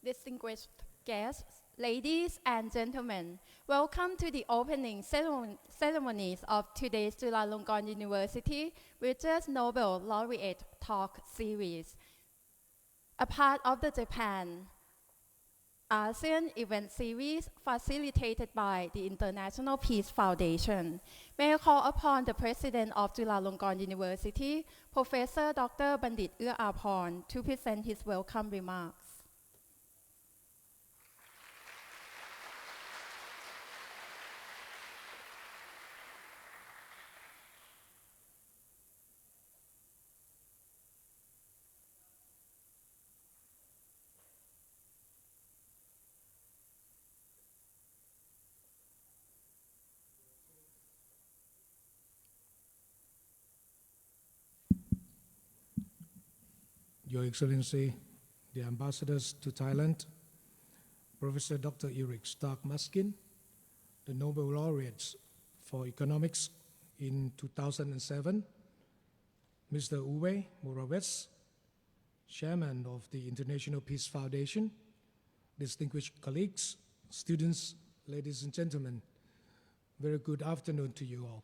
Distinguished guests, ladies and gentlemen, welcome to the opening ceremonies of today's Chulalongkorn University Bridges Nobel Laureate Talk Series, a part of the JAPAN-ASEAN event series facilitated by the International Peace Foundation. May I call upon the President of Chulalongkorn University, Professor Dr. Bandit Uwe Morawetz, to present his welcome remarks. Your Excellency, the ambassadors to Thailand, Professor Dr. Eric Stark Maskin, the Nobel Laureates for Economics in 2007, Mr. Uwe Morawetz, Chairman of the International Peace Foundation, distinguished colleagues, students, ladies and gentlemen, very good afternoon to you all.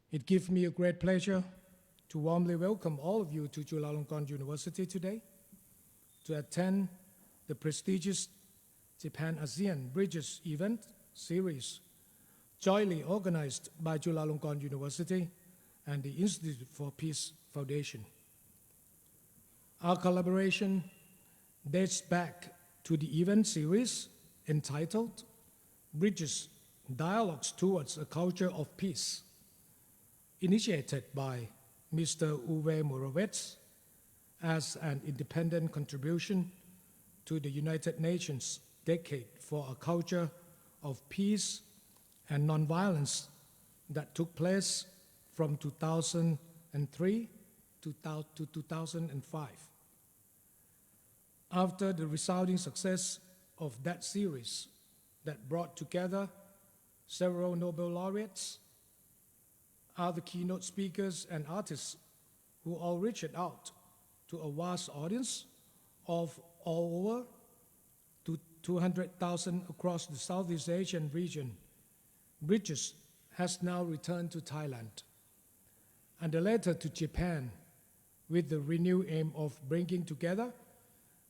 It gives me a great pleasure to warmly welcome all of you to Chulalongkorn University today to attend the prestigious JAPAN-ASEAN BRIDGES event series jointly organized by Chulalongkorn University and the Institute for Peace Foundation. Our collaboration dates back to the event series entitled Bridges, Dialogues Towards a Culture of Peace, initiated by Mr. Uwe Morawetz as an independent contribution to the United Nations Decade for a Culture of Peace and Nonviolence that took place from 2003 to 2005. After the resounding success of that series that brought together several Nobel laureates, other keynote speakers and artists who all reached out to a vast audience of all over to 200,000 across the Southeast Asian region, Bridges has now returned to Thailand, and the latter to Japan, with the renewed aim of bringing together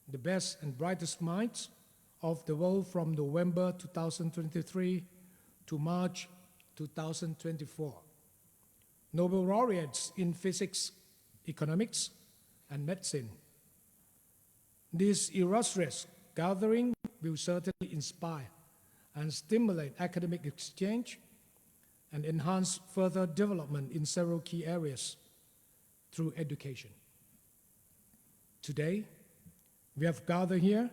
the best and brightest minds of the world from November 2023 to March 2024. Nobel laureates in physics, economics, and medicine. This illustrious gathering will certainly inspire and stimulate academic exchange and enhance further development in several key areas through education. Today, we have gathered here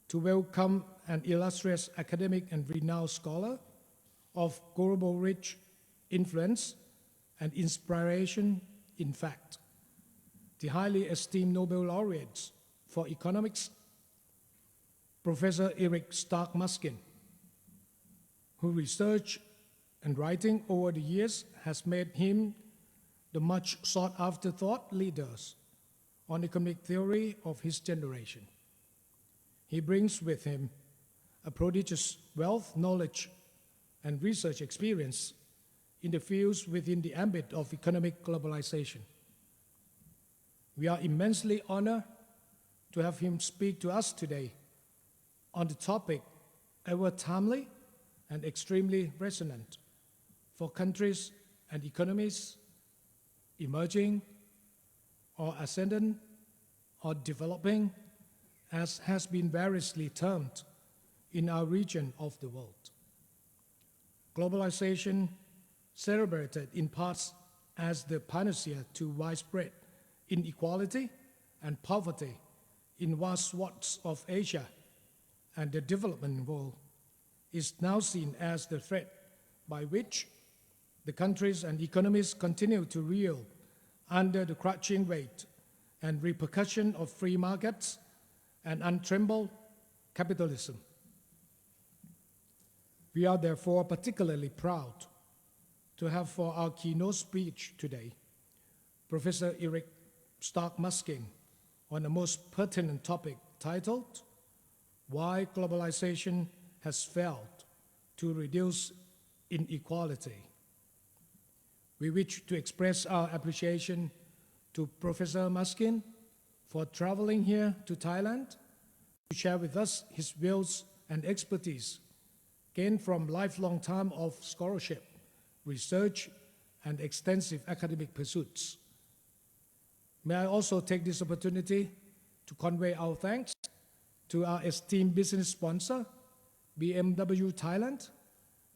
to welcome an illustrious academic and renowned scholar of global reach, influence, and inspiration. In fact, the highly esteemed Nobel laureates for economics, Professor Eric Stark Maskin, whose research and writing over the years has made him the much sought-after thought leaders on economic theory of his generation. He brings with him a prodigious wealth, knowledge, and research experience in the fields within the ambit of economic globalization. We are immensely honored to have him speak to us today on the topic ever timely and extremely resonant for countries and economies emerging or ascendant or developing, as has been variously termed in our region of the world. Globalization, celebrated in parts as the panacea to widespread inequality and poverty in vast swaths of Asia and the developing world, is now seen as the threat by which the countries and economies continue to reel under the crushing weight and repercussion of free markets and untrammeled capitalism. We are therefore particularly proud to have for our keynote speech today Professor Eric Stark Maskin on a most pertinent topic titled why globalization has failed to reduce inequality. We wish to express our appreciation to Professor Maskin for traveling here to Thailand to share with us his views and expertise gained from lifelong time of scholarship, research, and extensive academic pursuits. May I also take this opportunity to convey our thanks to our esteemed business sponsor, BMW Thailand,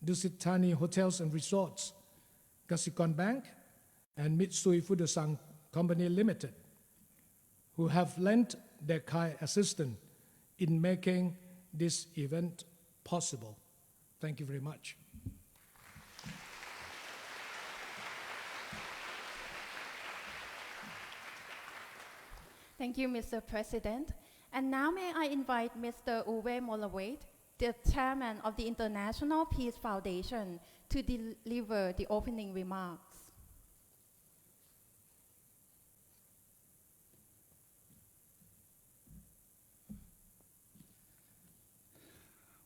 Dusit Thani Hotels and Resorts, Kasikorn Bank, and Mitsui Fudosan Company Limited, who have lent their kind assistance in making this event possible. Thank you very much. Thank you, Mr. President. And now may I invite Mr. Uwe Morawetz, the chairman of the International Peace Foundation, to deliver the opening remarks.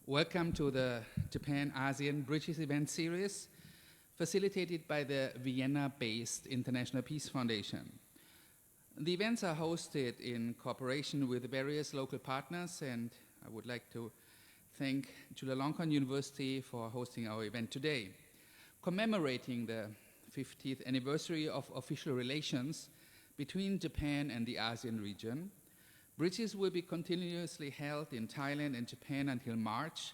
Welcome to the Japan-ASEAN Bridges event series, facilitated by the Vienna-based International Peace Foundation. The events are hosted in cooperation with various local partners, and I would like to thank Chulalongkorn University for hosting our event today. Commemorating the 50th anniversary of official relations between Japan and the ASEAN region, Bridges will be continuously held in Thailand and Japan until March,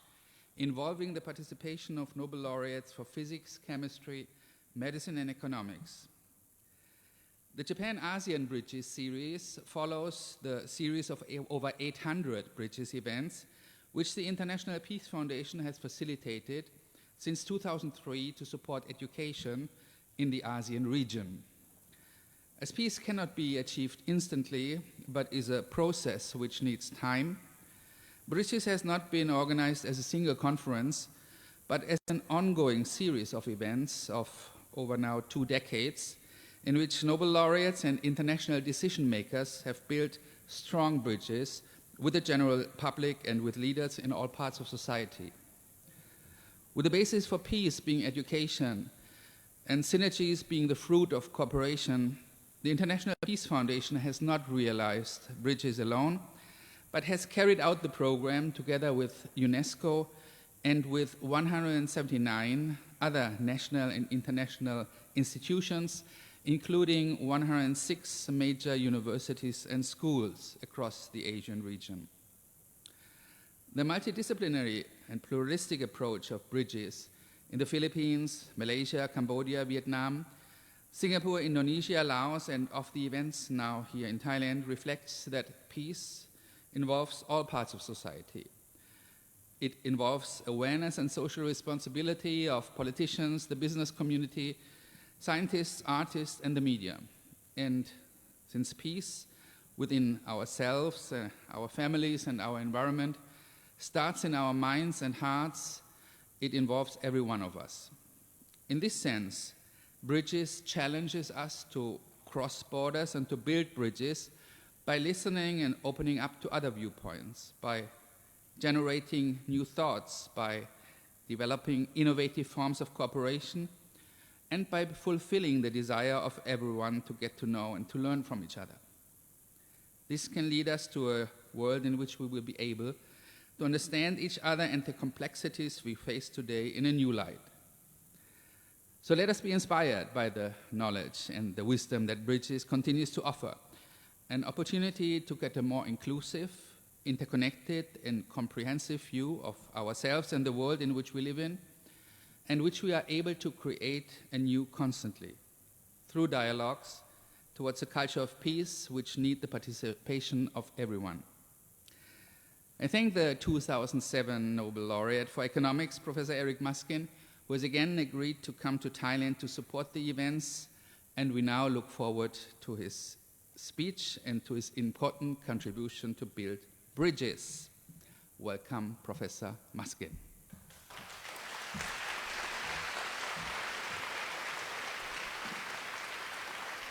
involving the participation of Nobel Laureates for physics, chemistry, medicine, and economics. The Japan-ASEAN Bridges series follows the series of over 800 Bridges events, which the International Peace Foundation has facilitated since 2003 to support education in the ASEAN region. As peace cannot be achieved instantly, but is a process which needs time, Bridges has not been organized as a single conference, but as an ongoing series of events of over now 2 decades, in which Nobel laureates and international decision makers have built strong bridges with the general public and with leaders in all parts of society. With the basis for peace being education and synergies being the fruit of cooperation, the International Peace Foundation has not realized Bridges alone, but has carried out the program together with UNESCO and with 179 other national and international institutions, including 106 major universities and schools across the Asian region. The multidisciplinary and pluralistic approach of Bridges in the Philippines, Malaysia, Cambodia, Vietnam, Singapore, Indonesia, Laos, and of the events now here in Thailand reflects that peace involves all parts of society. It involves awareness and social responsibility of politicians, the business community, scientists, artists, and the media. And since peace within ourselves, our families, and our environment starts in our minds and hearts, it involves every one of us. In this sense, Bridges challenges us to cross borders and to build bridges by listening and opening up to other viewpoints, by generating new thoughts, by developing innovative forms of cooperation, and by fulfilling the desire of everyone to get to know and to learn from each other. This can lead us to a world in which we will be able to understand each other and the complexities we face today in a new light. So let us be inspired by the knowledge and the wisdom that Bridges continues to offer, an opportunity to get a more inclusive, interconnected, and comprehensive view of ourselves and the world in which we live in, and which we are able to create anew constantly through dialogues towards a culture of peace which need the participation of everyone. I thank the 2007 Nobel Laureate for Economics, Professor Eric Maskin, who has again agreed to come to Thailand to support the events, and we now look forward to his speech and to his important contribution to build bridges. Welcome, Professor Maskin.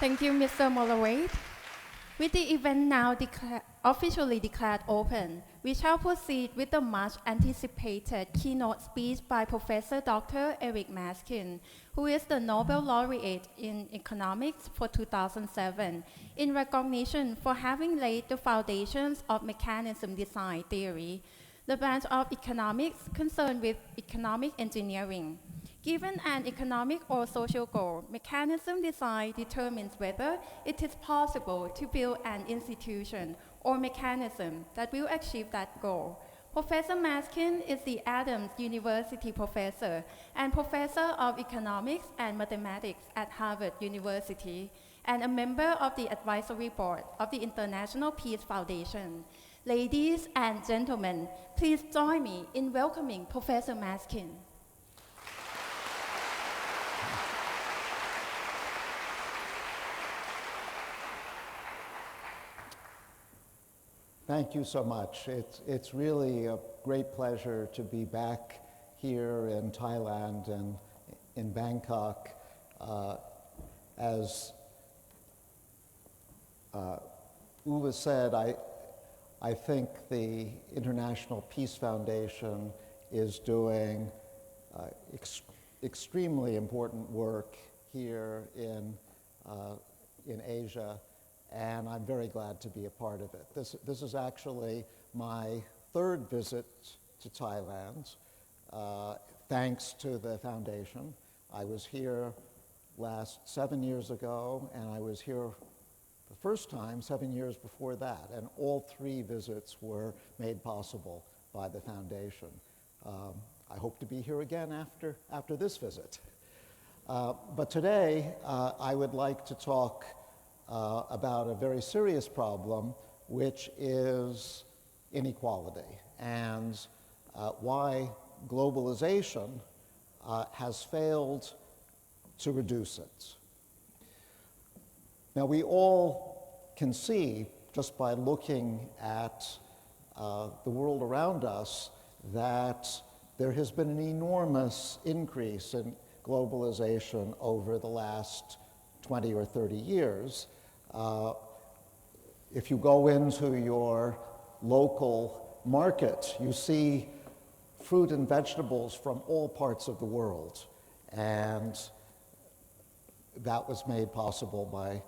Thank you, Mr. Morawetz. With the event now officially declared open, we shall proceed with the much anticipated keynote speech by Professor Dr. Eric Maskin, who is the Nobel Laureate in Economics for 2007, in recognition for having laid the foundations of mechanism design theory, the branch of economics concerned with economic engineering. Given an economic or social goal, mechanism design determines whether it is possible to build an institution or mechanism that will achieve that goal. Professor Maskin is the Adams University professor and professor of economics and mathematics at Harvard University, and a member of the advisory board of the International Peace Foundation. Ladies and gentlemen, please join me in welcoming Professor Maskin. Thank you so much. It's really a great pleasure to be back here in Thailand and in Bangkok. As Uwe said, I think the International Peace Foundation is doing extremely important work here in Asia, and I'm very glad to be a part of it. This is actually my third visit to Thailand, thanks to the foundation. I was here last 7 years ago, and I was here the first time 7 years before that, and all 3 visits were made possible by the foundation. I hope to be here again after this visit. But today, I would like to talk about a very serious problem, which is inequality, and why globalization has failed to reduce it. Now, we all can see, just by looking at the world around us, that there has been an enormous increase in globalization over the last 20 or 30 years. If you go into your local market, you see fruit and vegetables from all parts of the world, and that was made possible by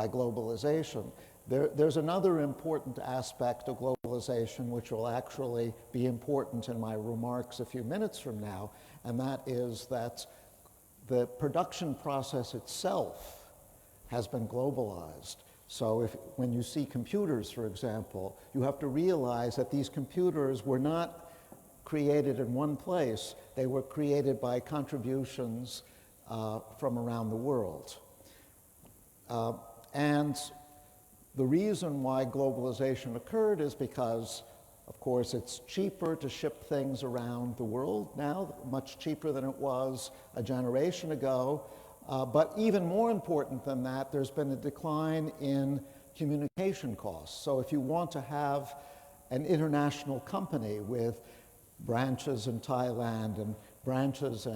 globalization. There's another important aspect of globalization which will actually be important in my remarks a few minutes from now, and that is that the production process itself has been globalized. So when you see computers, for example, you have to realize that these computers were not created in one place. They were created by contributions from around the world. And the reason why globalization occurred is because, of course, it's cheaper to ship things around the world now, much cheaper than it was a generation ago. But even more important than that, there's been a decline in communication costs. So if you want to have an international company with branches in Thailand and branches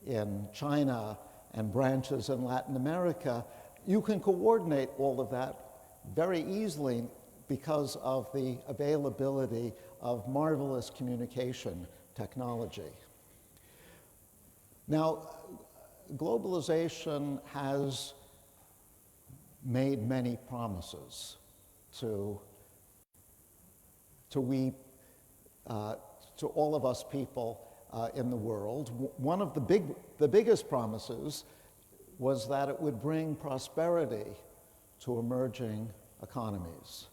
in China and branches in Latin America, you can coordinate all of that very easily because of the availability of marvelous communication technology. Now, globalization has made many promises to all of us people in the world. One of the biggest promises was that it would bring prosperity to emerging economies.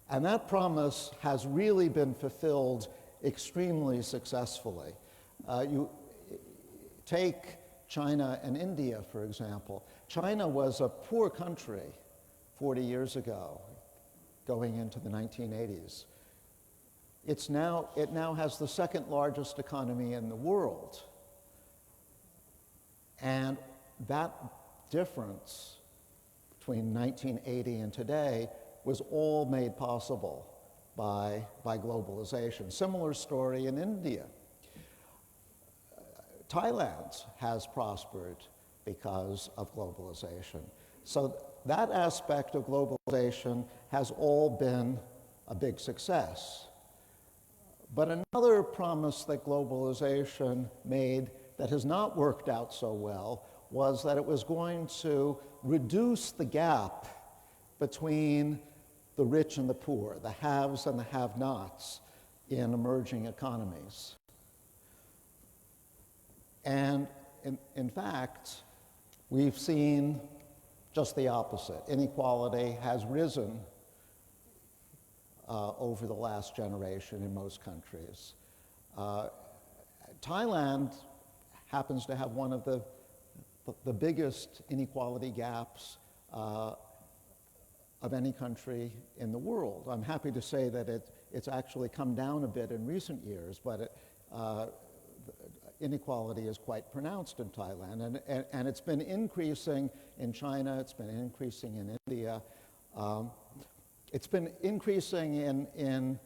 And that promise has really been fulfilled extremely successfully. You take China and India, for example. China was a poor country 40 years ago, going into the 1980s. It now has the second largest economy in the world. And that difference between 1980 and today was all made possible by globalization. Similar story in India. Thailand has prospered because of globalization. So that aspect of globalization has all been a big success. But another promise that globalization made that has not worked out so well was that it was going to reduce the gap between the rich and the poor, the haves and the have-nots in emerging economies. And in fact, we've seen just the opposite. Inequality has risen over the last generation in most countries. Thailand happens to have one of the biggest inequality gaps of any country in the world. I'm happy to say that it's actually come down a bit in recent years, but inequality is quite pronounced in Thailand, and it's been increasing in China, it's been increasing in India, it's been increasing in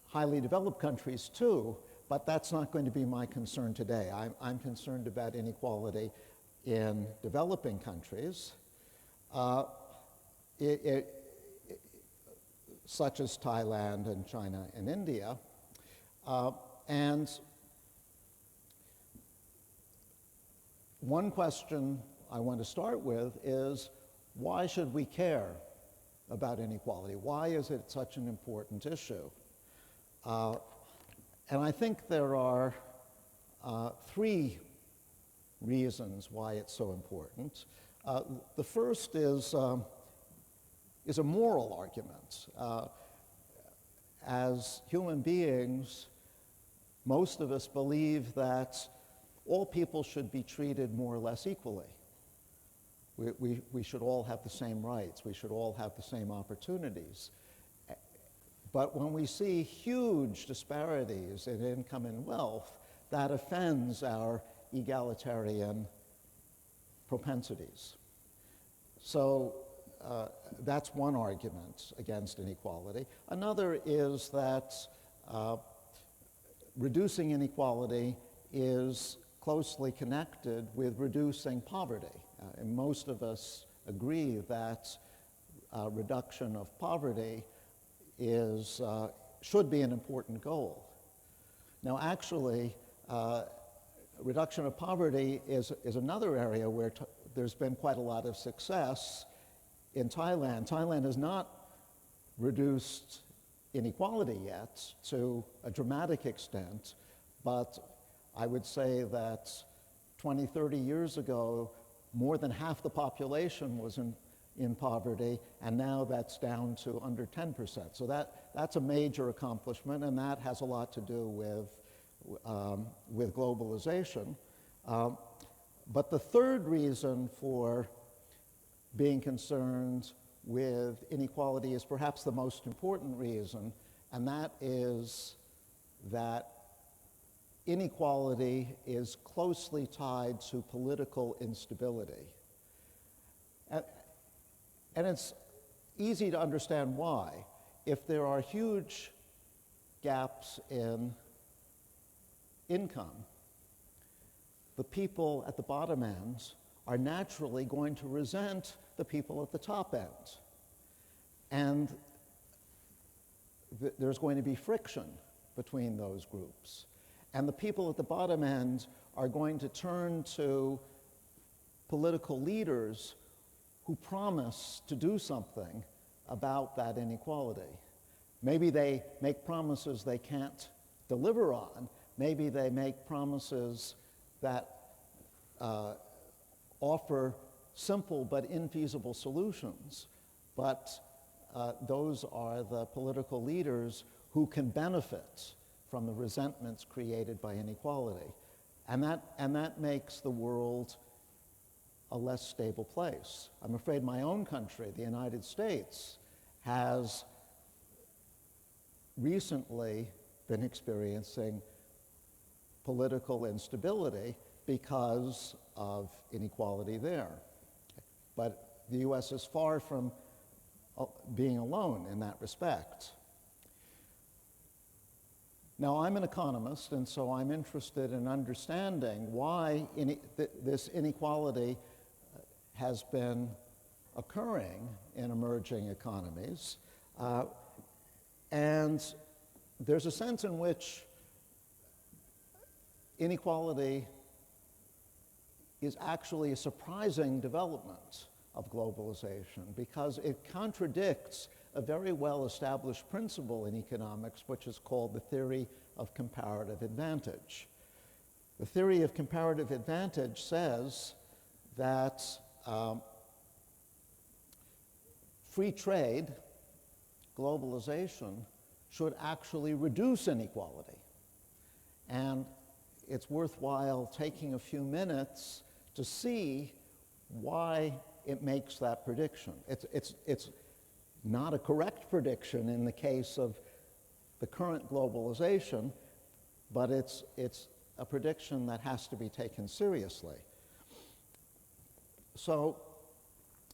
highly developed countries too, but that's not going to be my concern today. I'm concerned about inequality in developing countries, such as Thailand and China and India. And one question I want to start with is, why should we care about inequality? Why is it such an important issue? And I think there are three reasons why it's so important. The first is a moral argument. As human beings, most of us believe that all people should be treated more or less equally. We should all have the same rights. We should all have the same opportunities. But when we see huge disparities in income and wealth, that offends our egalitarian propensities. So that's one argument against inequality. Another is that reducing inequality is closely connected with reducing poverty. And most of us agree that reduction of poverty should be an important goal. Now, actually, reduction of poverty is another area where there's been quite a lot of success in Thailand. Thailand has not reduced inequality yet to a dramatic extent, but I would say that 20, 30 years ago, more than half the population was in poverty, and now that's down to under 10%. So that's a major accomplishment, and that has a lot to do with globalization. But the third reason for being concerned with inequality is perhaps the most important reason, and that is that inequality is closely tied to political instability. And it's easy to understand why. If there are huge gaps in income, the people at the bottom ends are naturally going to resent the people at the top end. And there's going to be friction between those groups. And the people at the bottom end are going to turn to political leaders who promise to do something about that inequality. Maybe they make promises they can't deliver on. Maybe they make promises that offer simple but infeasible solutions. But those are the political leaders who can benefit from the resentments created by inequality. And that makes the world a less stable place. I'm afraid my own country, the United States, has recently been experiencing political instability because of inequality there. But the US is far from being alone in that respect. Now, I'm an economist, and so I'm interested in understanding why this inequality has been occurring in emerging economies. And there's a sense in which inequality is actually a surprising development of globalization because it contradicts a very well-established principle in economics, which is called the theory of comparative advantage. The theory of comparative advantage says that free trade, globalization, should actually reduce inequality. And it's worthwhile taking a few minutes to see why it makes that prediction. It's not a correct prediction in the case of the current globalization, but it's a prediction that has to be taken seriously. So,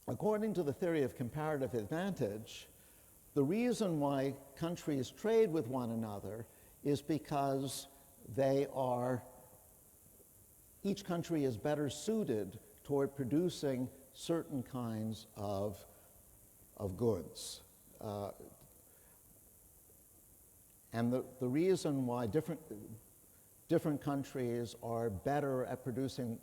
according to the theory of comparative advantage, the reason why countries trade with one another is because each country is better suited toward producing certain kinds of goods. And the reason why different countries are better at producing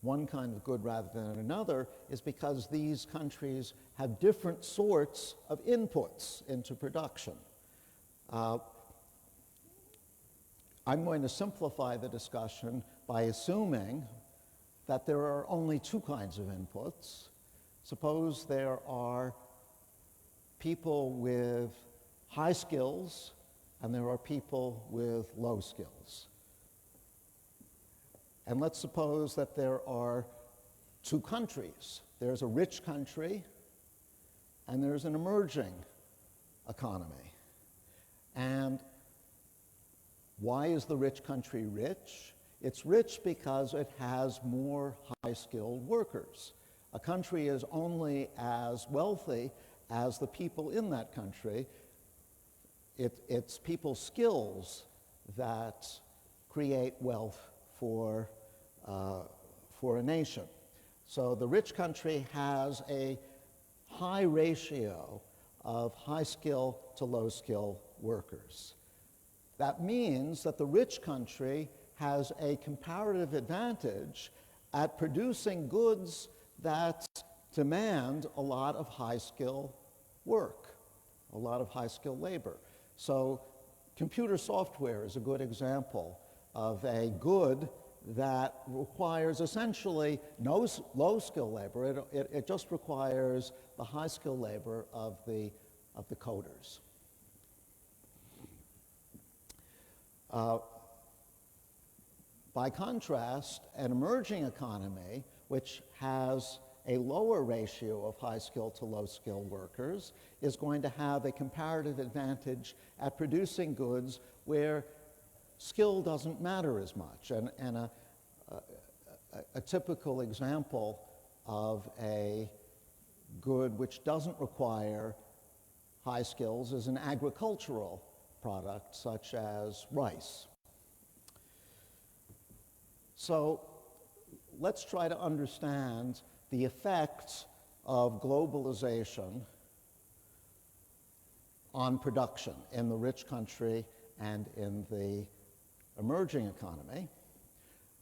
one kind of good rather than another is because these countries have different sorts of inputs into production. I'm going to simplify the discussion by assuming that there are only two kinds of inputs. Suppose there are people with high skills and there are people with low skills. And let's suppose that there are two countries. There's a rich country and there's an emerging economy. And why is the rich country rich? It's rich because it has more high-skilled workers. A country is only as wealthy as the people in that country. It's people's skills that create wealth for a nation. So the rich country has a high ratio of high-skill to low-skill workers. That means that the rich country has a comparative advantage at producing goods that demand a lot of high-skill work, a lot of high-skill labor. So computer software is a good example of a good that requires essentially no low-skill labor. It just requires the high-skill labor of the coders. By contrast, an emerging economy, which has a lower ratio of high-skill to low-skill workers, is going to have a comparative advantage at producing goods where skill doesn't matter as much. And a typical example of a good which doesn't require high skills is an agricultural product such as rice. So let's try to understand the effects of globalization on production in the rich country and in the emerging economy.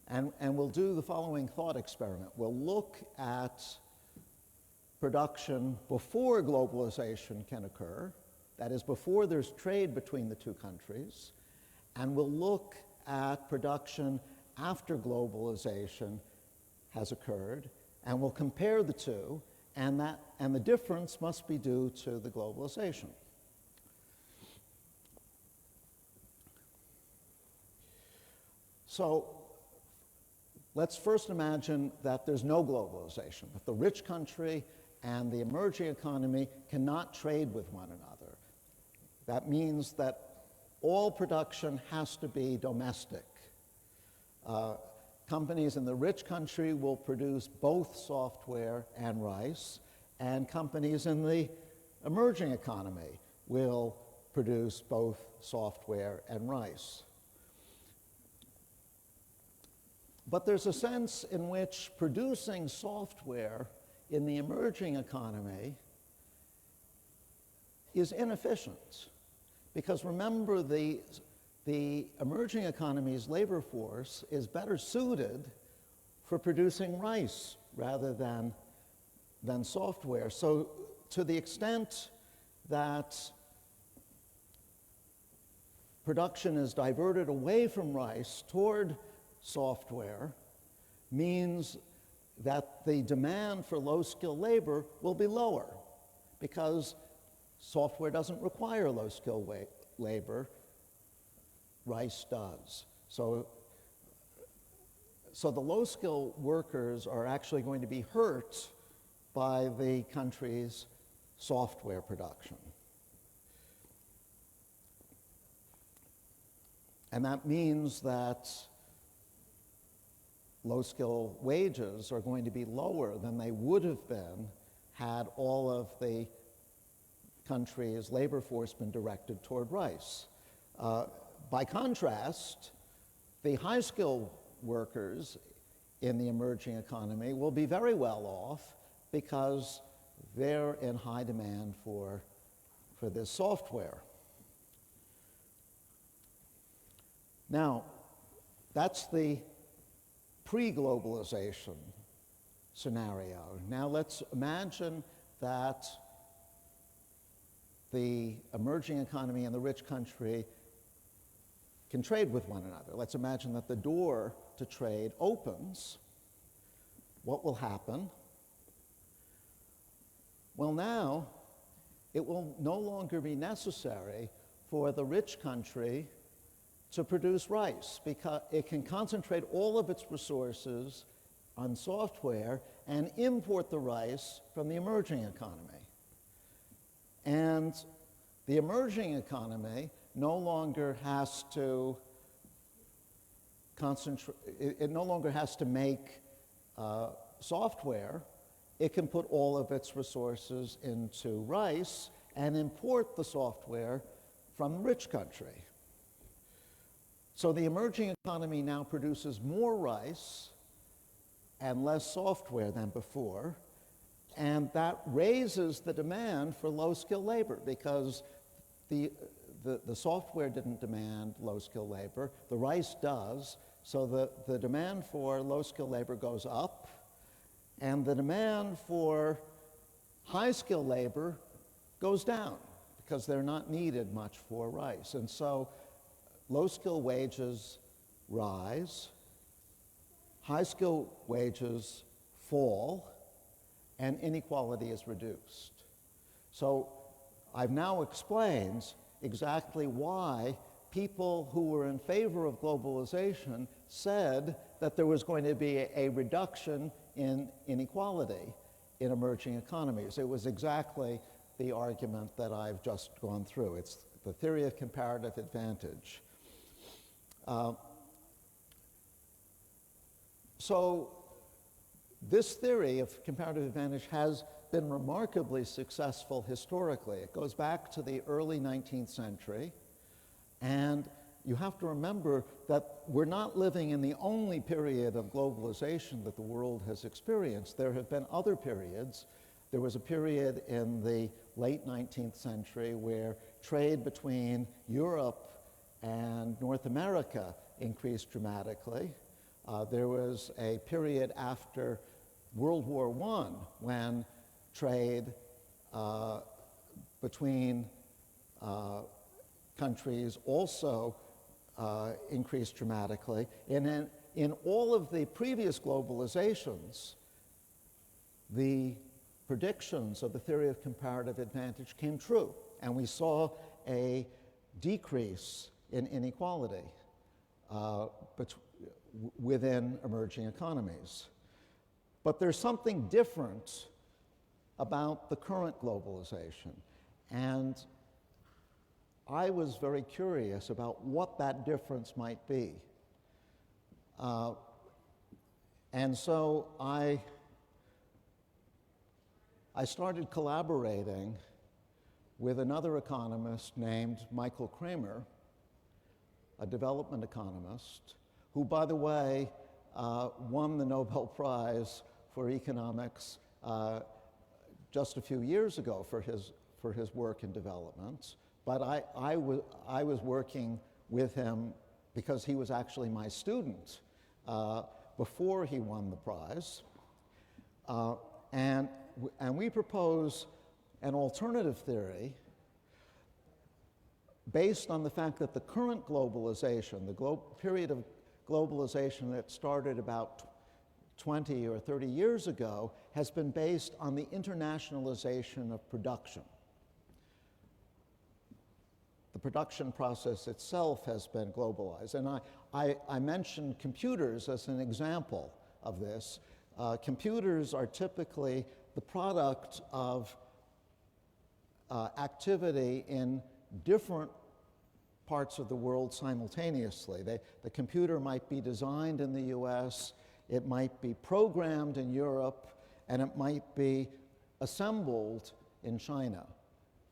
And we'll do the following thought experiment. We'll look at production before globalization can occur, that is, before there's trade between the two countries, and we'll look at production after globalization has occurred, and we'll compare the two, and the difference must be due to the globalization. So let's first imagine that there's no globalization, that the rich country and the emerging economy cannot trade with one another. That means that all production has to be domestic. Companies in the rich country will produce both software and rice, and companies in the emerging economy will produce both software and rice. But there's a sense in which producing software in the emerging economy is inefficient. Because remember, the emerging economy's labor force is better suited for producing rice rather than software. So to the extent that production is diverted away from rice toward software means that the demand for low-skilled labor will be lower because software doesn't require low-skilled labor, rice does. So the low-skilled workers are actually going to be hurt by the country's software production. And that means that low-skill wages are going to be lower than they would have been had all of the country's labor force been directed toward rice. By contrast, the high-skilled workers in the emerging economy will be very well off because they're in high demand for this software. Now, that's the pre-globalization scenario. Now let's imagine that the emerging economy and the rich country can trade with one another. Let's imagine that the door to trade opens. What will happen? Well, now it will no longer be necessary for the rich country to produce rice because it can concentrate all of its resources on software and import the rice from the emerging economy. And the emerging economy no longer has to concentrate, it no longer has to make software. It can put all of its resources into rice and import the software from the rich country. So the emerging economy now produces more rice and less software than before, and that raises the demand for low-skilled labor because the software didn't demand low-skilled labor, the rice does, so the demand for low-skilled labor goes up, and the demand for high-skilled labor goes down because they're not needed much for rice. And so low-skilled wages rise, high-skilled wages fall, and inequality is reduced. So I've now explained exactly why people who were in favor of globalization said that there was going to be a reduction in inequality in emerging economies. It was exactly the argument that I've just gone through. It's the theory of comparative advantage. So this theory of comparative advantage has been remarkably successful historically. It goes back to the early 19th century, and you have to remember that we're not living in the only period of globalization that the world has experienced. There have been other periods. There was a period in the late 19th century where trade between Europe and North America increased dramatically. There was a period after World War I when trade between countries also increased dramatically. And in all of the previous globalizations, the predictions of the theory of comparative advantage came true. And we saw a decrease in inequality within emerging economies. But there's something different about the current globalization. And I was very curious about what that difference might be. And so I started collaborating with another economist named Michael Kramer, a development economist, who, by the way, won the Nobel Prize for economics just a few years ago for his work and development, but I was working with him because he was actually my student before he won the prize. And we propose an alternative theory based on the fact that the current globalization, the period of globalization that started about 20 or 30 years ago, has been based on the internationalization of production. The production process itself has been globalized. And I mentioned computers as an example of this. Computers are typically the product of activity in different parts of the world simultaneously. The computer might be designed in the US, it might be programmed in Europe, and it might be assembled in China.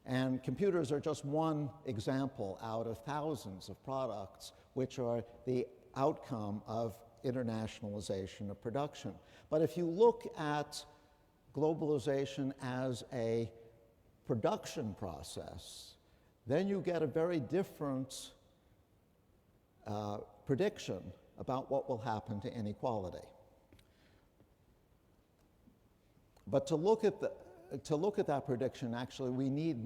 And computers are just one example out of thousands of products which are the outcome of internationalization of production. But if you look at globalization as a production process, then you get a very different prediction about what will happen to inequality. But to look at that prediction, actually, we need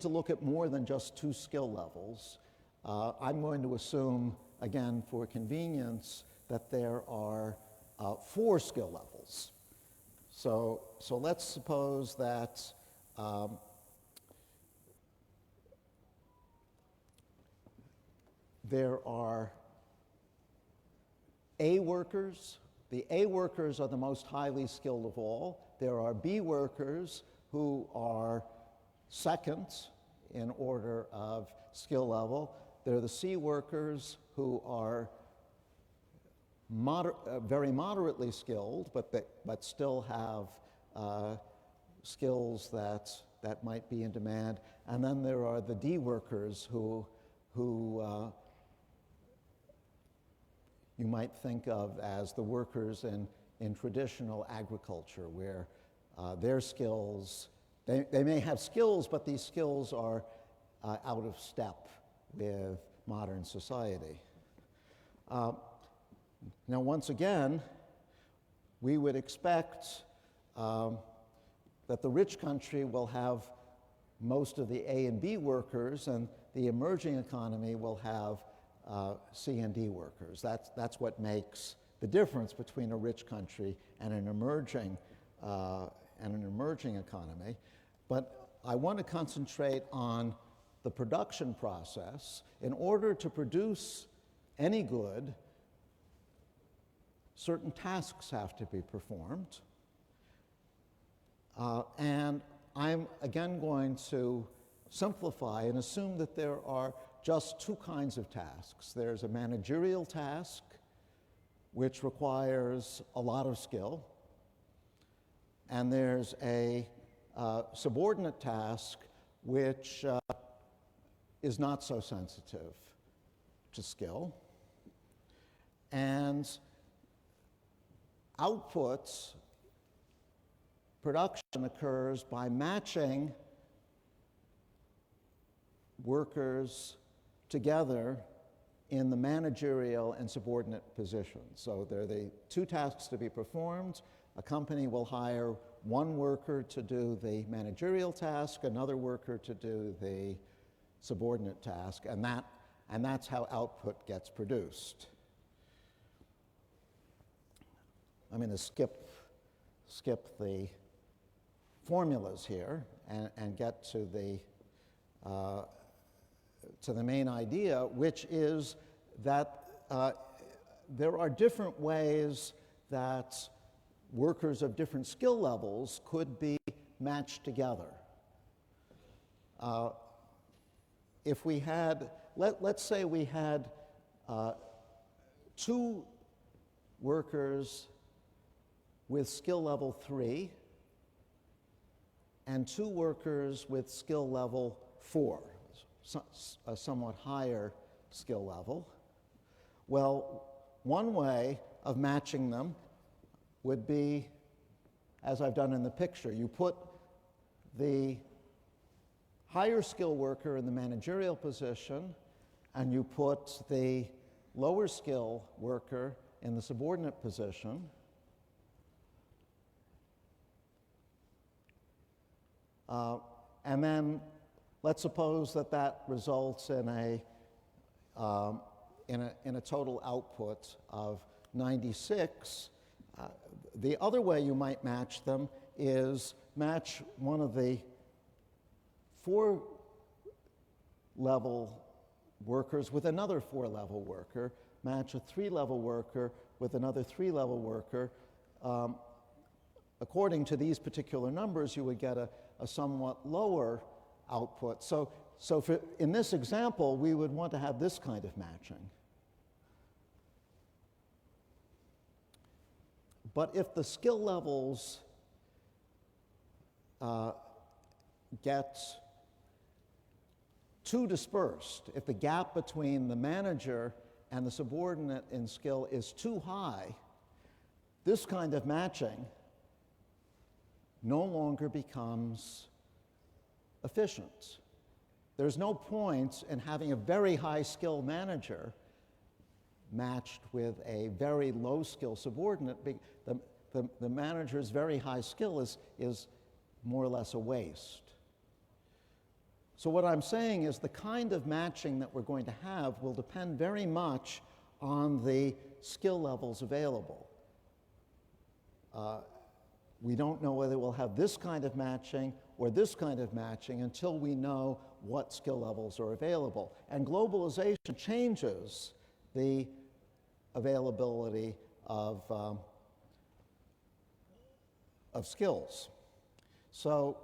to look at more than just 2 skill levels. I'm going to assume, again, for convenience, that there are 4 skill levels. So let's suppose that there are A workers. The A workers are the most highly skilled of all. There are B workers who are second in order of skill level. There are the C workers who are very moderately skilled, but still have skills that might be in demand. And then there are the D workers who you might think of as the workers in traditional agriculture, where their skills, they may have skills, but these skills are out of step with modern society. Now, once again, we would expect that the rich country will have most of the A and B workers, and the emerging economy will have C and D workers. That's what makes the difference between a rich country and an emerging economy. But I want to concentrate on the production process. In order to produce any good, certain tasks have to be performed. And I'm again going to simplify and assume that there are just 2 kinds of tasks. There's a managerial task, which requires a lot of skill, and there's a subordinate task, which is not so sensitive to skill. And outputs, production occurs by matching workers together in the managerial and subordinate positions. So there are the 2 tasks to be performed. A company will hire one worker to do the managerial task, another worker to do the subordinate task, and that's how output gets produced. I'm going to skip the formulas here and get to the main idea, which is that there are different ways that workers of different skill levels could be matched together. If we had, let's say we had 2 workers with skill level 3 and 2 workers with skill level 4, a somewhat higher skill level. Well, one way of matching them would be as I've done in the picture. You put the higher skill worker in the managerial position, and you put the lower skill worker in the subordinate position. And then let's suppose that that results in a total output of 96. The other way you might match them is match one of the 4-level workers with another 4-level worker, match a 3-level worker with another 3-level worker. According to these particular numbers, you would get a somewhat lower output. So in this example, we would want to have this kind of matching. But if the skill levels get too dispersed, if the gap between the manager and the subordinate in skill is too high, this kind of matching no longer becomes efficient. There's no point in having a very high skill manager matched with a very low skill subordinate. The manager's very high skill is more or less a waste. So what I'm saying is the kind of matching that we're going to have will depend very much on the skill levels available. We don't know whether we'll have this kind of matching or this kind of matching until we know what skill levels are available. And globalization changes the availability of skills. So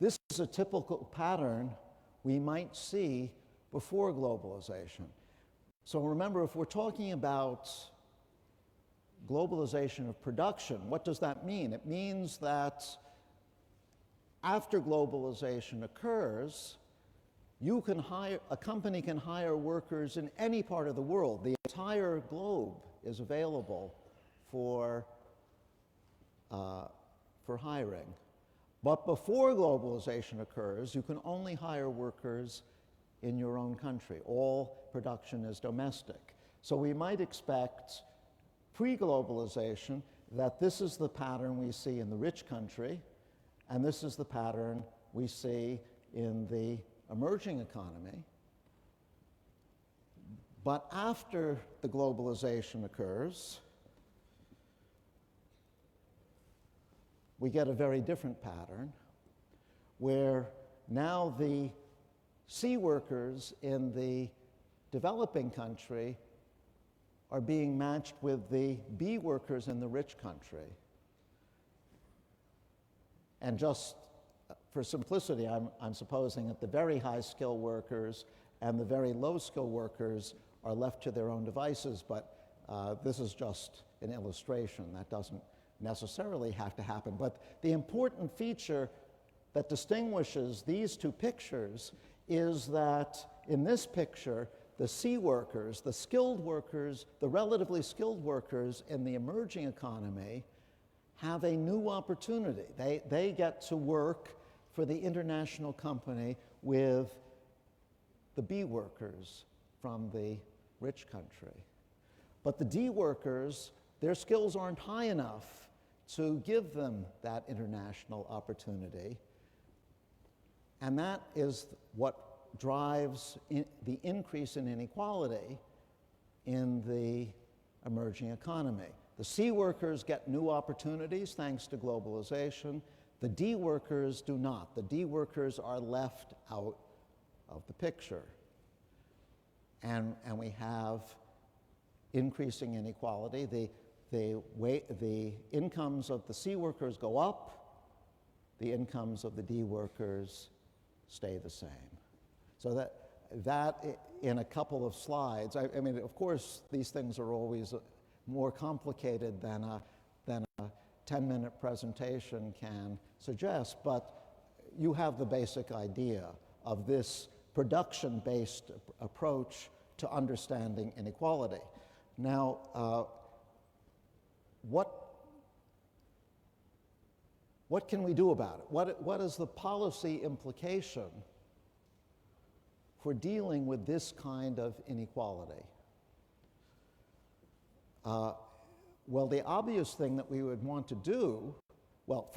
this is a typical pattern we might see before globalization. So remember, if we're talking about globalization of production, what does that mean? It means that after globalization occurs, a company can hire workers in any part of the world. The entire globe is available for hiring. But before globalization occurs, you can only hire workers in your own country. All production is domestic. So we might expect pre-globalization that this is the pattern we see in the rich country, and this is the pattern we see in the emerging economy. But after the globalization occurs, we get a very different pattern where now the C workers in the developing country are being matched with the B workers in the rich country. And just for simplicity, I'm supposing that the very high skill workers and the very low skill workers are left to their own devices, but this is just an illustration. That doesn't necessarily have to happen. But the important feature that distinguishes these two pictures is that in this picture, the C workers, the skilled workers, the relatively skilled workers in the emerging economy have a new opportunity. They get to work for the international company with the B workers from the rich country. But the D workers, their skills aren't high enough to give them that international opportunity. And that is what drives the increase in inequality in the emerging economy. The C workers get new opportunities thanks to globalization. The D workers do not. The D workers are left out of the picture. And we have increasing inequality. The incomes of the C workers go up. The incomes of the D workers stay the same. So that in a couple of slides, I mean, of course, these things are always more complicated than a 10-minute presentation can suggest, but you have the basic idea of this production-based approach to understanding inequality. Now, what can we do about it? What is the policy implication for dealing with this kind of inequality? Well, the obvious thing that we would want to do, well,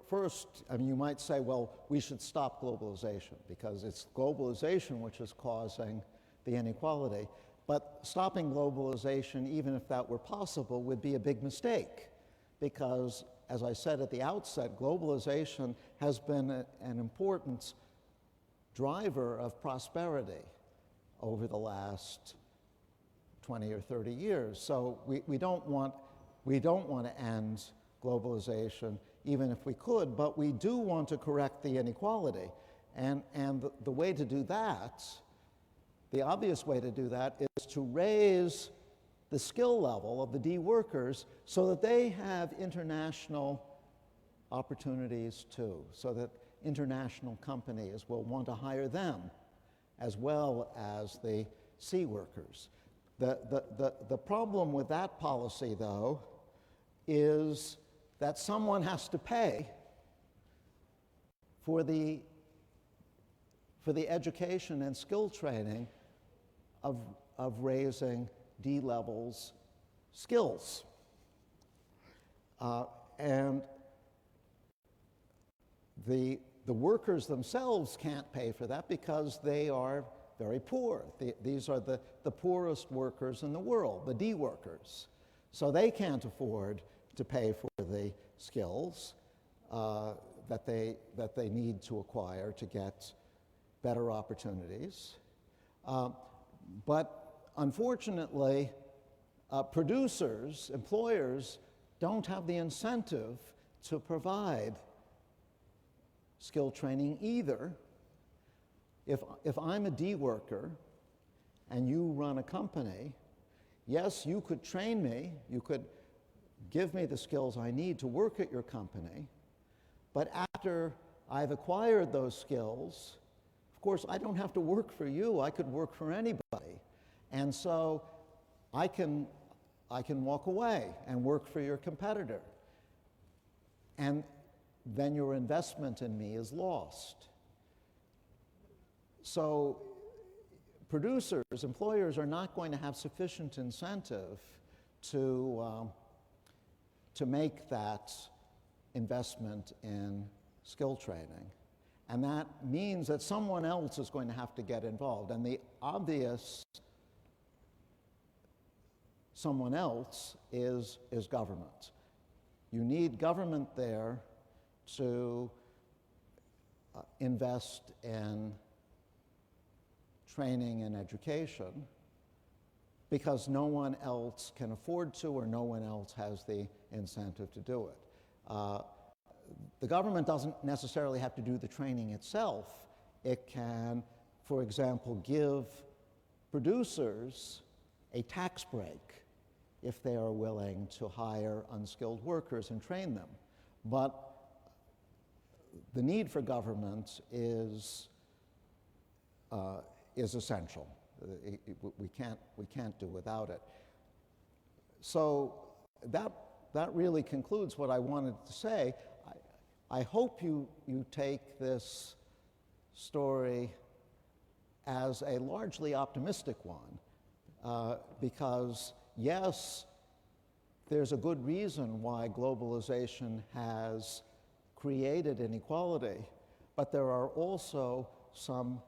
first, I mean, you might say, well, we should stop globalization because it's globalization which is causing the inequality. But stopping globalization, even if that were possible, would be a big mistake because, as I said at the outset, globalization has been an important driver of prosperity over the last 20 or 30 years. So we don't want to end globalization, even if we could, but we do want to correct the inequality. And the way to do that, the obvious way to do that, is to raise the skill level of the D workers so that they have international opportunities too, so that international companies will want to hire them as well as the C workers. The problem with that policy, though, is that someone has to pay for the education and skill training of raising D levels skills. And the workers themselves can't pay for that because they are very poor. These are the poorest workers in the world, the D workers. So they can't afford to pay for the skills that they need to acquire to get better opportunities. But unfortunately, producers, employers, don't have the incentive to provide skill training either. If I'm a D worker and you run a company, yes, you could train me, you could give me the skills I need to work at your company, but after I've acquired those skills, of course, I don't have to work for you, I could work for anybody. And so I can walk away and work for your competitor. And then your investment in me is lost. So producers, employers are not going to have sufficient incentive to make that investment in skill training. And that means that someone else is going to have to get involved. And the obvious someone else is government. You need government there to invest in training and education because no one else can afford to or no one else has the incentive to do it. The government doesn't necessarily have to do the training itself. It can, for example, give producers a tax break if they are willing to hire unskilled workers and train them. But the need for government is essential. We can't do without it. So that really concludes what I wanted to say. I hope you take this story as a largely optimistic one, because yes, there's a good reason why globalization has created inequality, but there are also some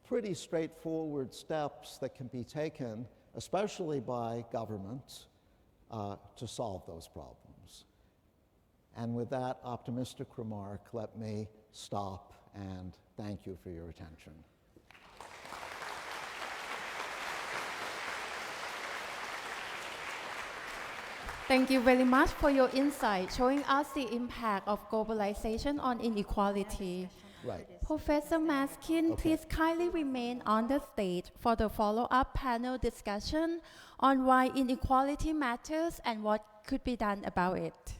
pretty straightforward steps that can be taken, especially by governments, to solve those problems. And with that optimistic remark, let me stop and thank you for your attention. Thank you very much for your insight, showing us the impact of globalization on inequality. Right. Professor Maskin, please kindly remain on the stage for the follow-up panel discussion on why inequality matters and what could be done about it.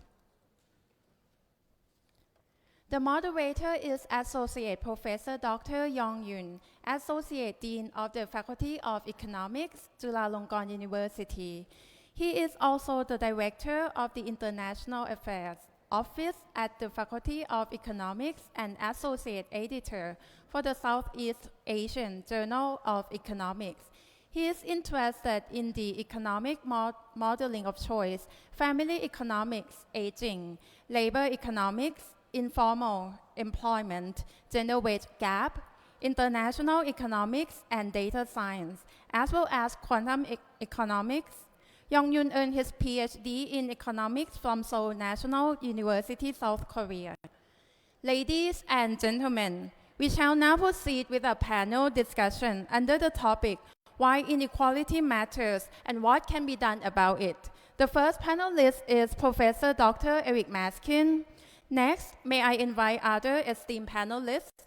The moderator is Associate Professor Dr. Yong Yun, Associate Dean of the Faculty of Economics, Chulalongkorn University. He is also the Director of the International Affairs Office at the Faculty of Economics and Associate Editor for the Southeast Asian Journal of Economics. He is interested in the economic modeling of choice, family economics, aging, labor economics, informal employment, gender wage gap, international economics, and data science, as well as quantum economics. Yong Yun earned his PhD in economics from Seoul National University, South Korea. Ladies and gentlemen, we shall now proceed with a panel discussion under the topic, Why Inequality Matters and What Can Be Done About It. The first panelist is Professor Dr. Eric Maskin. Next, may I invite other esteemed panelists,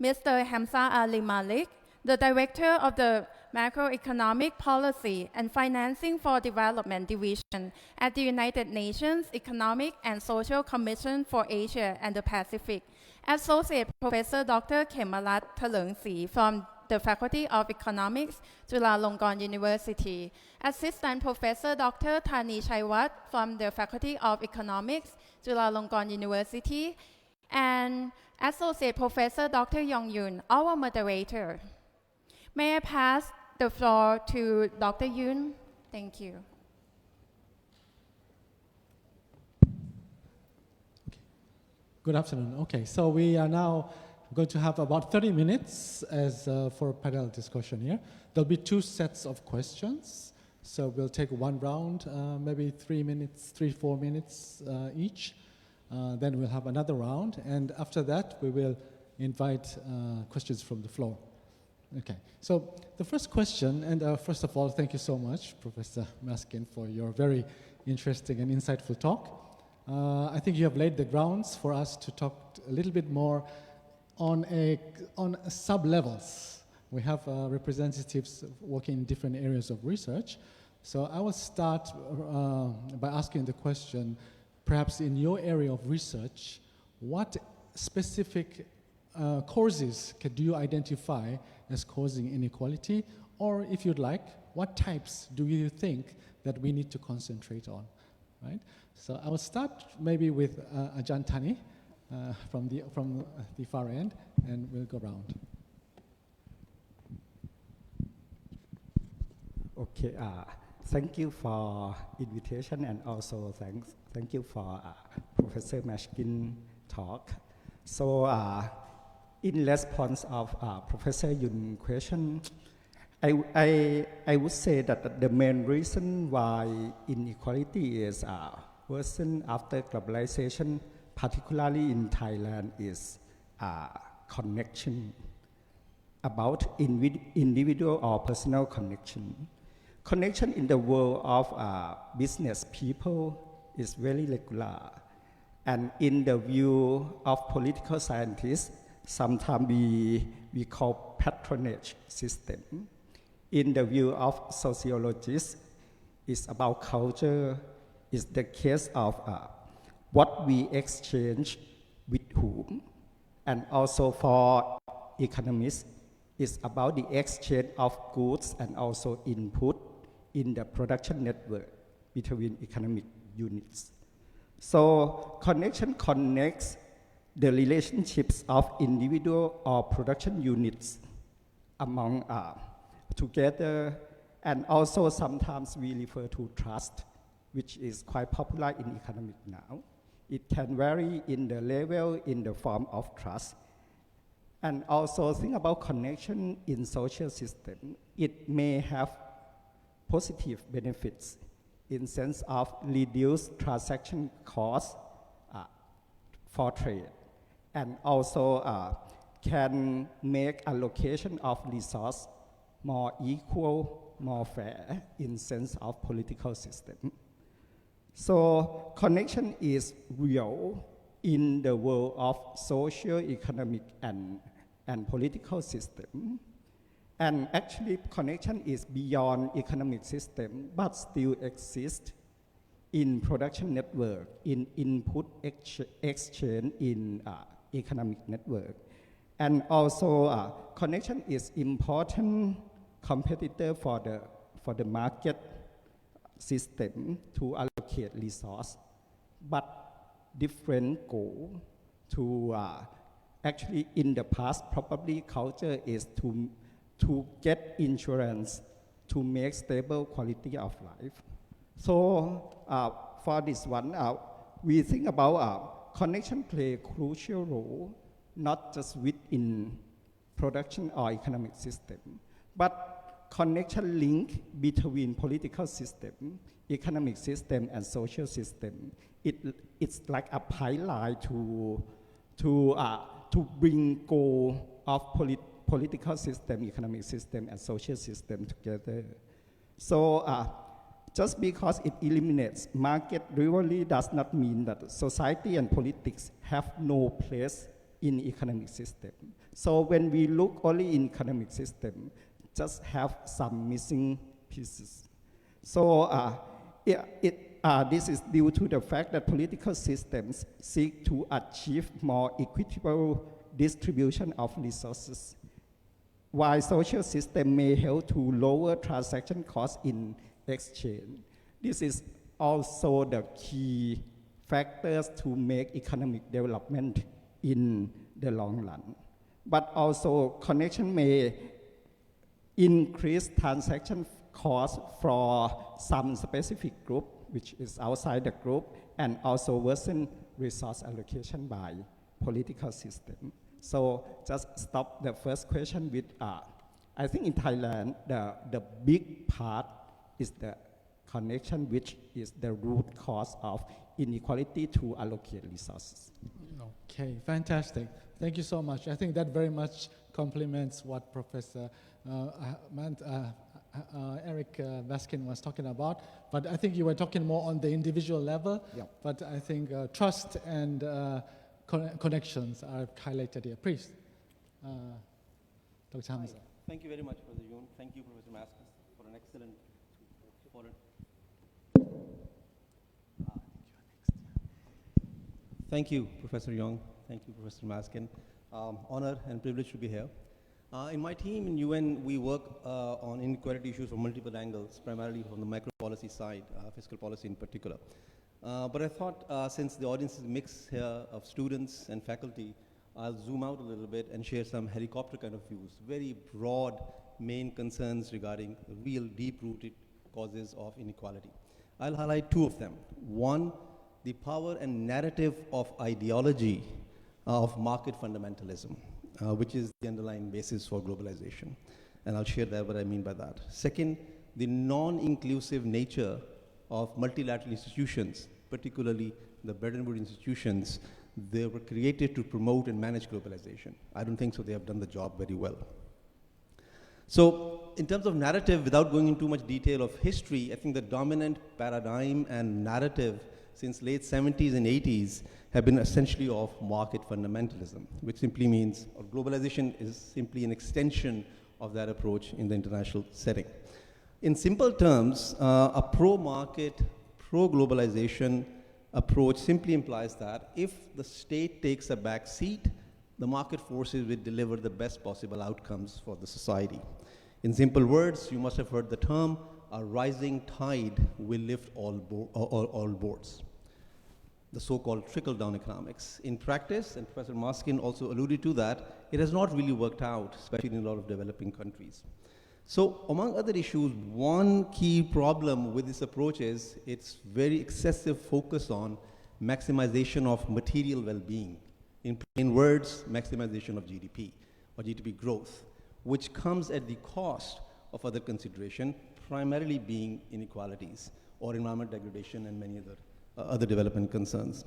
Mr. Hamza Ali Malik, the Director of the Macroeconomic Policy and Financing for Development Division at the United Nations Economic and Social Commission for Asia and the Pacific, Associate Professor Dr. Khemarat Thalungsi from the Faculty of Economics, Chulalongkorn University, Assistant Professor Dr. Thani Chaiwat from the Faculty of Economics, Chulalongkorn University, and Associate Professor Dr. Yong Yun, our moderator. May I pass the floor to Dr. Yun? Thank you. Good afternoon. Okay, so we are now going to have about 30 minutes as for a panel discussion here. There'll be two sets of questions. So we'll take one round, maybe 4 minutes each. Then we'll have another round. And after that, we will invite questions from the floor. Okay, so the first question, and first of all, thank you so much, Professor Maskin, for your very interesting and insightful talk. I think you have laid the grounds for us to talk a little bit more on sub-levels. We have representatives working in different areas of research. So I will start by asking the question, perhaps in your area of research, what specific causes do you identify as causing inequality? Or if you'd like, what types do you think that we need to concentrate on, right? So I will start maybe with Ajahn Thani from the far end, and we'll go around. Okay, thank you for invitation, and also thank you for Professor Maskin talk. So in response of Professor Yun's question, I would say that the main reason why inequality is worsened after globalization, particularly in Thailand, is connection, about individual or personal connection. Connection in the world of business people is very regular. And in the view of political scientists, sometimes we call patronage system. In the view of sociologists, it's about culture. It's the case of what we exchange with whom. And also for economists, it's about the exchange of goods and also input in the production network between economic units. So connection connects the relationships of individual or production units among together, and also sometimes we refer to trust, which is quite popular in economics now. It can vary in the level, in the form of trust. And also think about connection in social system. It may have positive benefits in sense of reduced transaction costs for trade, and also can make allocation of resource more equal, more fair in sense of political system. So connection is real in the world of social, economic, and political system. And actually, connection is beyond economic system, but still exists in production network, in input exchange, in economic network. And also, connection is important competitor for the market system to allocate resource, but different goal to actually in the past probably culture is to get insurance to make stable quality of life. So for this one, we think about connection play a crucial role, not just within production or economic system, but connection link between political system, economic system, and social system. It's like a pipeline to bring goal of political system, economic system, and social system together. So just because it eliminates market rivalry does not mean that society and politics have no place in economic system. So when we look only in economic system, just have some missing pieces. So this is due to the fact that political systems seek to achieve more equitable distribution of resources, while social system may help to lower transaction costs in exchange. This is also the key factors to make economic development in the long run. But also connection may increase transaction costs for some specific group, which is outside the group, and also worsen resource allocation by political system. So just stop the first question with, I think in Thailand, the big part is the connection, which is the root cause of inequality to allocate resources. Okay, fantastic. Thank you so much. I think that very much complements what Professor Eric Maskin was talking about. But I think you were talking more on the individual level. Yeah. But I think trust and connections are highlighted here. Please, Dr. Hamza. Thank you very much, Professor Yoon. Thank you, Professor Maskin, for an excellent forum. Thank you, Professor Young. Thank you, Professor Maskin. Honor and privilege to be here. In my team in UN, we work on inequality issues from multiple angles, primarily from the macro policy side, fiscal policy in particular. But I thought since the audience is mixed here of students and faculty, I'll zoom out a little bit and share some helicopter kind of views, very broad main concerns regarding real deep-rooted causes of inequality. I'll highlight two of them. One, the power and narrative of ideology of market fundamentalism, which is the underlying basis for globalization. And I'll share that what I mean by that. Second, the non-inclusive nature of multilateral institutions, particularly the Bretton Woods institutions. They were created to promote and manage globalization. I don't think so they have done the job very well. So in terms of narrative, without going into too much detail of history, I think the dominant paradigm and narrative since late 70s and 80s have been essentially of market fundamentalism, which simply means globalization is simply an extension of that approach in the international setting. In simple terms, a pro-market, pro-globalization approach simply implies that if the state takes a back seat, the market forces will deliver the best possible outcomes for the society. In simple words, you must have heard the term, a rising tide will lift all boats. The so-called trickle-down economics. In practice, and Professor Maskin also alluded to that, it has not really worked out, especially in a lot of developing countries. So among other issues, one key problem with this approach is its very excessive focus on maximization of material well-being. In plain words, maximization of GDP or GDP growth, which comes at the cost of other consideration, primarily being inequalities or environment degradation and many other development concerns.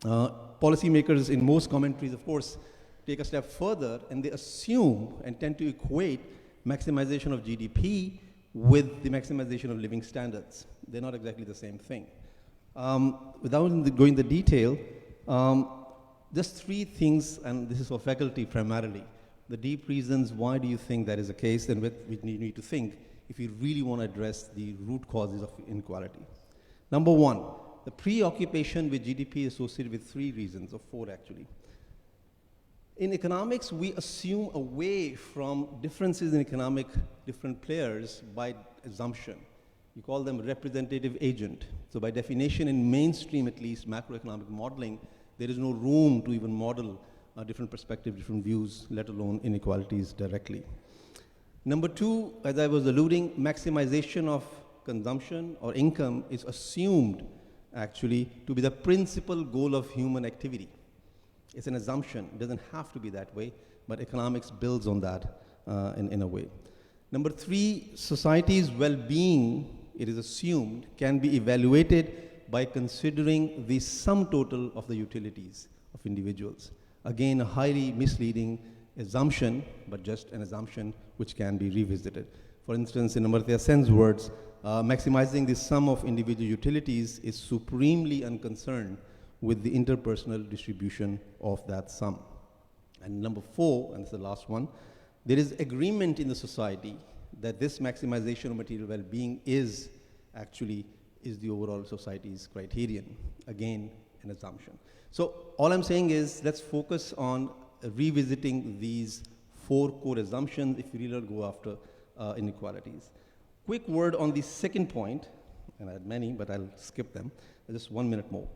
Policymakers in most commentaries, of course, take a step further and they assume and tend to equate maximization of GDP with the maximization of living standards. They're not exactly the same thing. Without going into detail, just three things, and this is for faculty primarily, the deep reasons why do you think that is the case and what we need to think if you really want to address the root causes of inequality. Number one, the preoccupation with GDP is associated with three reasons, or four actually. In economics, we assume away from differences in economic different players by assumption. You call them representative agent. So by definition, in mainstream at least, macroeconomic modeling, there is no room to even model different perspectives, different views, let alone inequalities directly. Number two, as I was alluding, maximization of consumption or income is assumed actually to be the principal goal of human activity. It's an assumption. It doesn't have to be that way, but economics builds on that in a way. Number three, society's well-being, it is assumed, can be evaluated by considering the sum total of the utilities of individuals. Again, a highly misleading assumption, but just an assumption which can be revisited. For instance, in Amartya Sen's words, maximizing the sum of individual utilities is supremely unconcerned with the interpersonal distribution of that sum. And number four, and this is the last one, there is agreement in the society that this maximization of material well-being is the overall society's criterion. Again, an assumption. So all I'm saying is let's focus on revisiting these four core assumptions if we really don't go after inequalities. Quick word on the second point, and I had many, but I'll skip them. Just 1 minute more.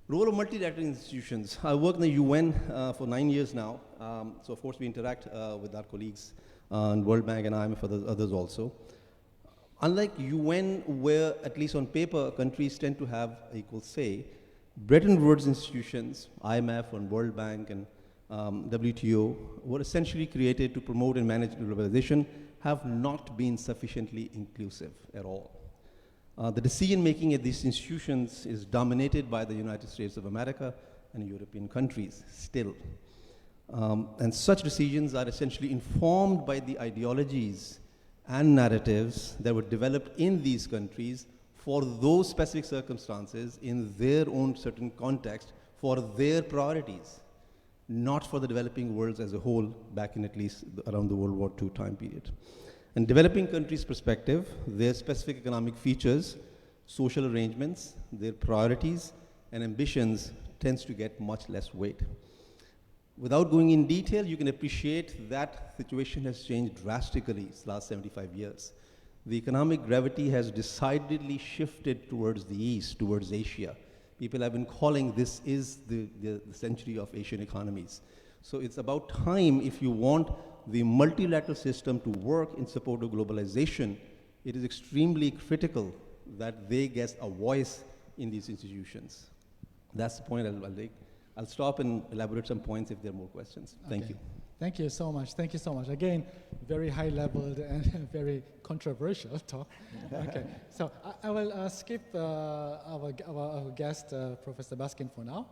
Role of multilateral institutions. I work in the UN for 9 years now, so of course we interact with our colleagues in World Bank and IMF, others also. Unlike UN, where at least on paper countries tend to have equal say, Bretton Woods institutions, IMF and World Bank and WTO, were essentially created to promote and manage globalization, have not been sufficiently inclusive at all. The decision-making at these institutions is dominated by the United States of America and European countries still. And such decisions are essentially informed by the ideologies and narratives that were developed in these countries for those specific circumstances in their own certain context for their priorities, not for the developing world as a whole back in at least around the World War II time period. In developing countries' perspective, their specific economic features, social arrangements, their priorities, and ambitions tends to get much less weight. Without going in detail, you can appreciate that situation has changed drastically these last 75 years. The economic gravity has decidedly shifted towards the east, towards Asia. People have been calling this is the century of Asian economies. So it's about time, if you want the multilateral system to work in support of globalization, it is extremely critical that they get a voice in these institutions. That's the point I'll make. I'll stop and elaborate some points if there are more questions. Thank you. Thank you so much. Thank you so much. Again, very high-leveled and very controversial talk. Okay, so I will skip our guest, Professor Maskin, for now.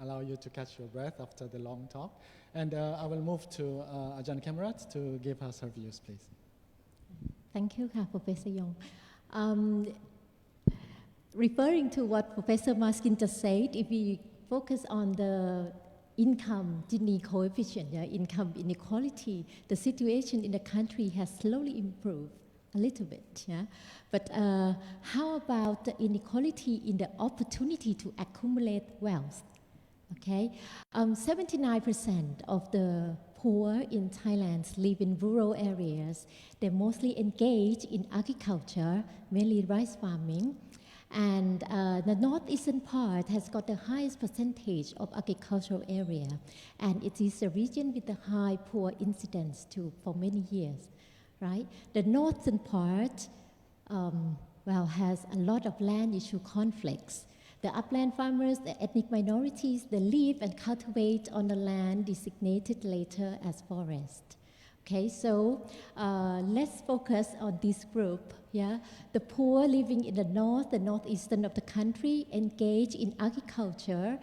Allow you to catch your breath after the long talk. And I will move to Ajahn Kemarat to give us her views, please. Thank you, Professor Yong. Referring to what Professor Maskin just said, if we focus on the income Gini coefficient, income inequality, the situation in the country has slowly improved a little bit. But how about the inequality in the opportunity to accumulate wealth? Okay, 79% of the poor in Thailand live in rural areas. They mostly engage in agriculture, mainly rice farming. And the northeastern part has got the highest percentage of agricultural area. And it is a region with a high poor incidence too for many years, right? The northern part, has a lot of land issue conflicts. The upland farmers, the ethnic minorities, they live and cultivate on the land designated later as forest. Okay, so let's focus on this group. The poor living in the north, the northeastern of the country, engage in agriculture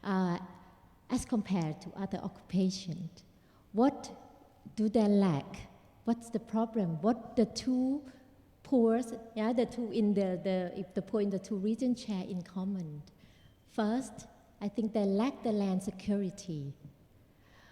as compared to other occupations. What do they lack? What's the problem? What the two poor, the two in the poor in the two regions share in common? First, I think they lack the land security.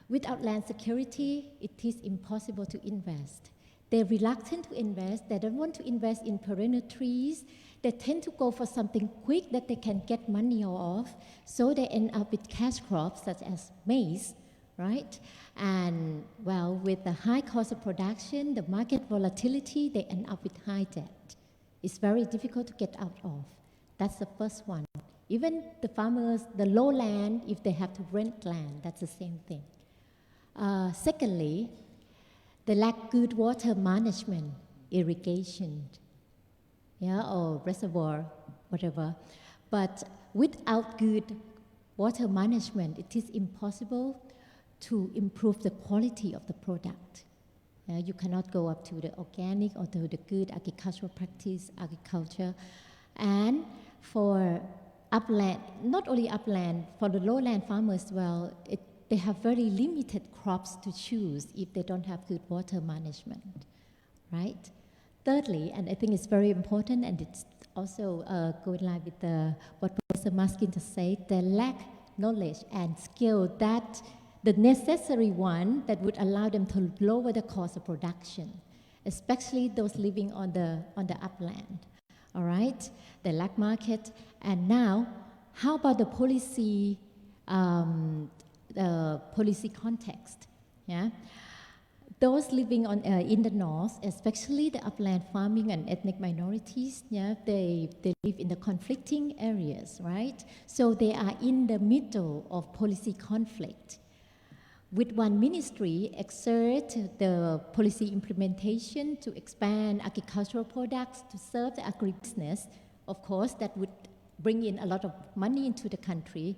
Without land security, it is impossible to invest. They're reluctant to invest. They don't want to invest in perennial trees. They tend to go for something quick that they can get money off. So they end up with cash crops such as maize right? And well, with the high cost of production, the market volatility, they end up with high debt. It's very difficult to get out of. That's the first one. Even the farmers, the lowland, if they have to rent land, that's the same thing. Secondly, they lack good water management, irrigation, or reservoir, whatever. But without good water management, it is impossible to improve the quality of the product. You cannot go up to the organic or to the good agricultural practice, agriculture. And for upland, not only upland, for the lowland farmers, well, they have very limited crops to choose if they don't have good water management, right? Thirdly, and I think it's very important, and it's also going line with what Professor Maskin just said, they lack knowledge and skill that the necessary one that would allow them to lower the cost of production, especially those living on the upland. All right, they lack market. And now, how about the policy context? Yeah, those living in the north, especially the upland farming and ethnic minorities, yeah, they live in the conflicting areas, right? So they are in the middle of policy conflict. With one ministry exert the policy implementation to expand agricultural products to serve the agribusiness, of course, that would bring in a lot of money into the country.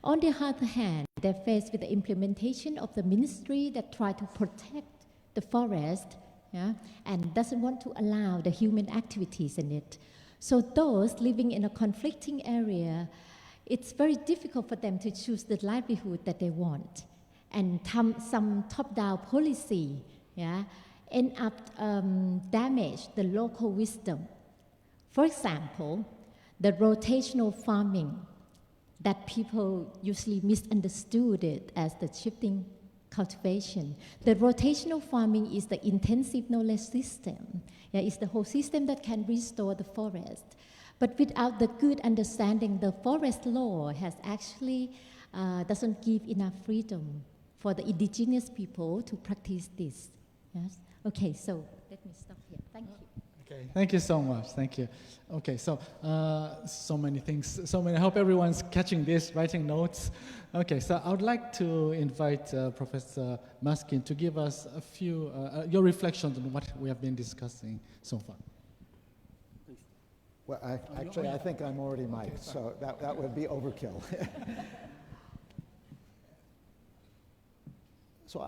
On the other hand, they're faced with the implementation of the ministry that try to protect the forest, yeah, and doesn't want to allow the human activities in it. So those living in a conflicting area, it's very difficult for them to choose the livelihood that they want. And some top-down policy, yeah, end up damage the local wisdom. For example, the rotational farming that people usually misunderstood it as the shifting cultivation. The rotational farming is the intensive knowledge system. Yeah, it's the whole system that can restore the forest. But without the good understanding, the forest law has actually doesn't give enough freedom for the indigenous people to practice this. Yes. Okay, so let me stop here. Thank you. Okay, thank you so much. Thank you. Okay, so so many things. I hope everyone's catching this, writing notes. Okay, so I would like to invite Professor Maskin to give us a few your reflections on what we have been discussing so far. Well, I think I'm already mic'd, so that would be overkill. So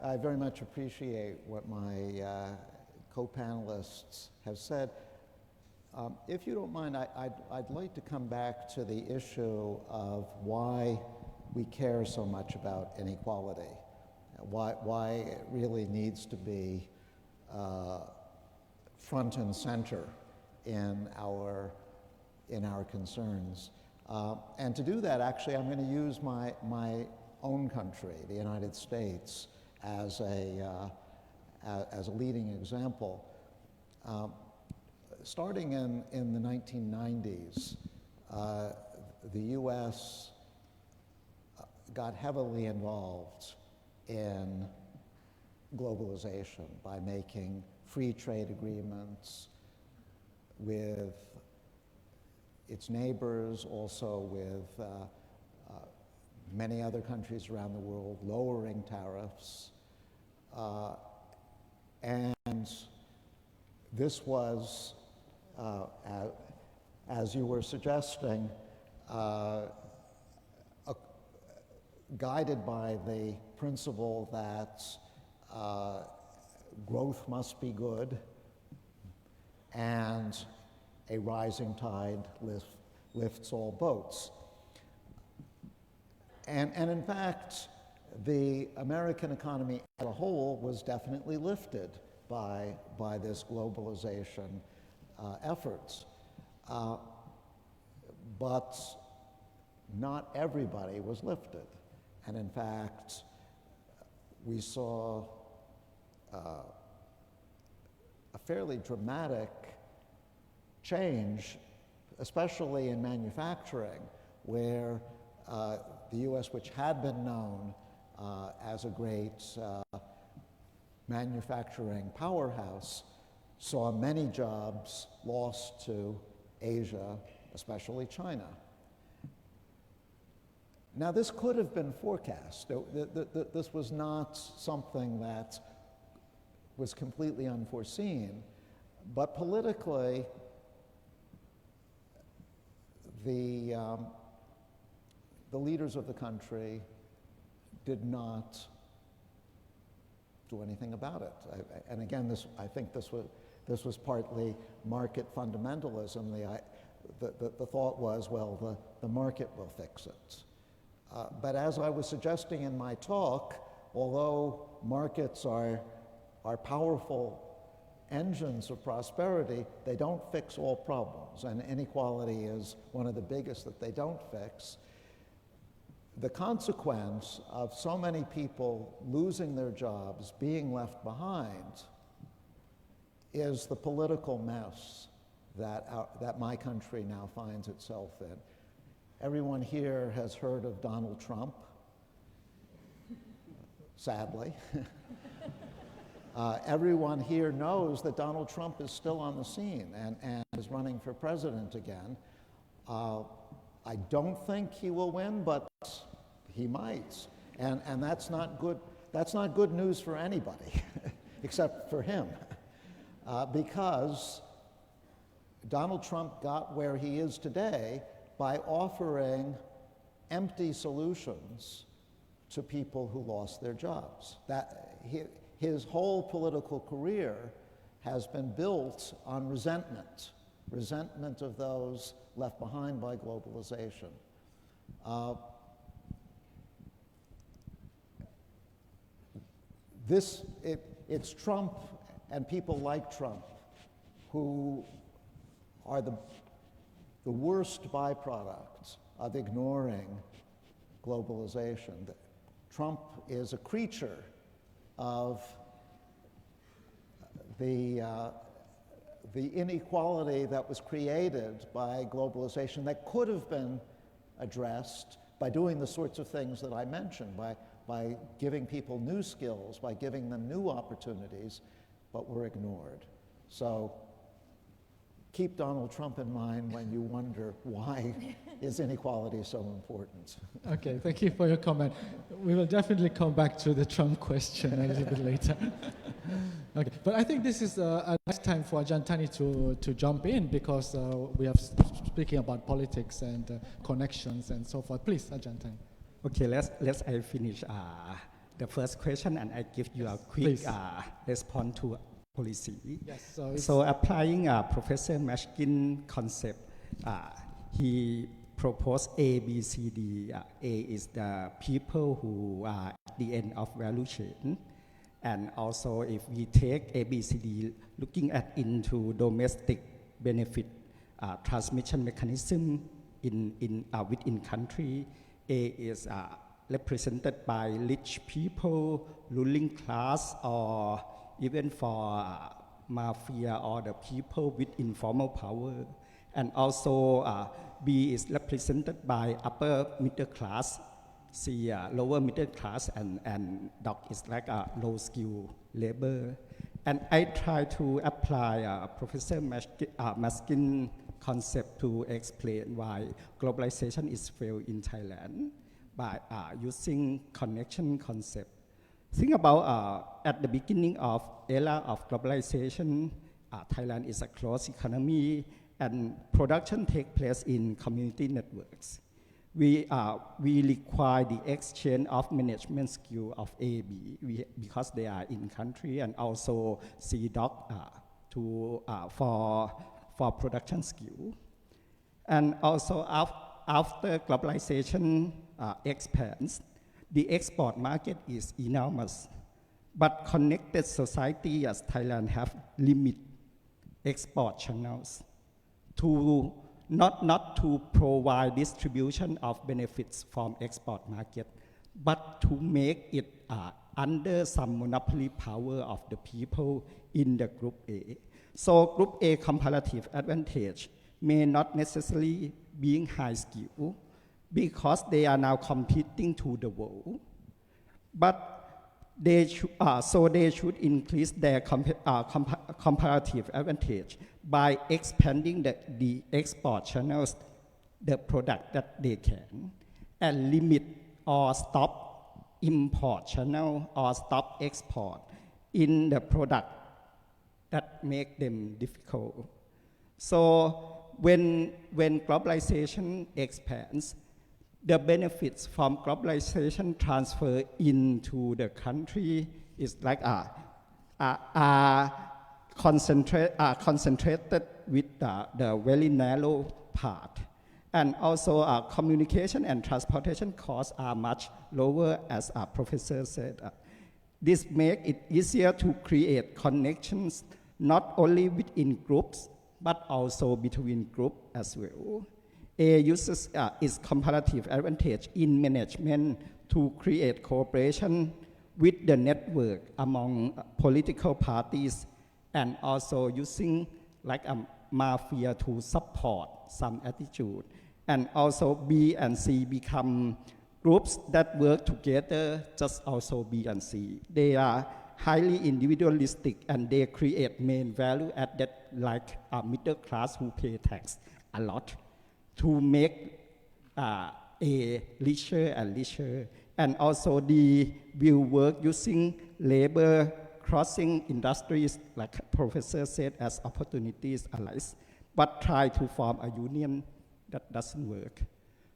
I very much appreciate what my co-panelists have said. If you don't mind, I'd like to come back to the issue of why we care so much about inequality, why it really needs to be front and center in our concerns. And to do that, actually, I'm going to use my own country, the United States, as a leading example. Starting in the 1990s, the U.S. got heavily involved in globalization by making free trade agreements with its neighbors, also with many other countries around the world, lowering tariffs. And this was, as you were suggesting, guided by the principle that growth must be good and a rising tide lifts all boats. And in fact, the American economy as a whole was definitely lifted by this globalization efforts. But not everybody was lifted. And in fact, we saw a fairly dramatic change, especially in manufacturing, where the U.S., which had been known as a great manufacturing powerhouse, saw many jobs lost to Asia, especially China. Now, this could have been forecast. This was not something that was completely unforeseen, but politically, the leaders of the country did not do anything about it. And again, I think this was partly market fundamentalism. The thought was, well, the market will fix it. But as I was suggesting in my talk, although markets are powerful engines of prosperity, they don't fix all problems, and inequality is one of the biggest that they don't fix. The consequence of so many people losing their jobs, being left behind, is the political mess that my country now finds itself in. Everyone here has heard of Donald Trump, sadly. Everyone here knows that Donald Trump is still on the scene and is running for president again. I don't think he will win, but he might. And that's not good. That's not good news for anybody, except for him, because Donald Trump got where he is today by offering empty solutions to people who lost their jobs. His whole political career has been built on resentment of those left behind by globalization. It's Trump and people like Trump who are the worst byproducts of ignoring globalization. Trump is a creature of the inequality that was created by globalization that could have been addressed by doing the sorts of things that I mentioned, by giving people new skills, by giving them new opportunities, but were ignored. So keep Donald Trump in mind when you wonder why is inequality so important. Okay, thank you for your comment. We will definitely come back to the Trump question a little bit later. Okay, but I think this is a nice time for Ajahn Tani to jump in, because we are speaking about politics and connections and so forth. Please, Ajahn Tani. Okay, let's I finish the first question, and I give you a quick response to policy. Yes, so applying Professor Maskin concept, he proposed A, B, C, D. A is the people who are at the end of value chain. And also if we take A, B, C, D, looking at into domestic benefit transmission mechanism within country, A is represented by rich people, ruling class, or even for mafia or the people with informal power. And also B is represented by upper middle class, C lower middle class, and dog is like a low skill labor. And I try to apply Professor Maskin concept to explain why globalization is failed in Thailand by using connection concept. Think about at the beginning of era of globalization, Thailand is a closed economy and production takes place in community networks. We require the exchange of management skill of AB because they are in country, and also CDOC for production skill. And also after globalization expands, the export market is enormous, but connected society as Thailand have limited export channels to not to provide distribution of benefits from export market, but to make it under some monopoly power of the people in the group A. So group A comparative advantage may not necessarily being high skill, because they are now competing to the world. But so they should increase their comparative advantage by expanding the export channels, the product that they can, and limit or stop import channel or stop export in the product that make them difficult. So when globalization expands, the benefits from globalization transfer into the country is like concentrated with the very narrow part. And also communication and transportation costs are much lower, as our professor said. This makes it easier to create connections not only within groups, but also between groups as well. A uses its comparative advantage in management to create cooperation with the network among political parties, and also using like a mafia to support some attitude. And also B and C become groups that work together, just also B and C. They are highly individualistic and they create main value added like a middle class who pay tax a lot to make a leisure and leisure. And also they will work using labor crossing industries, like professor said, as opportunities arise, but try to form a union that doesn't work.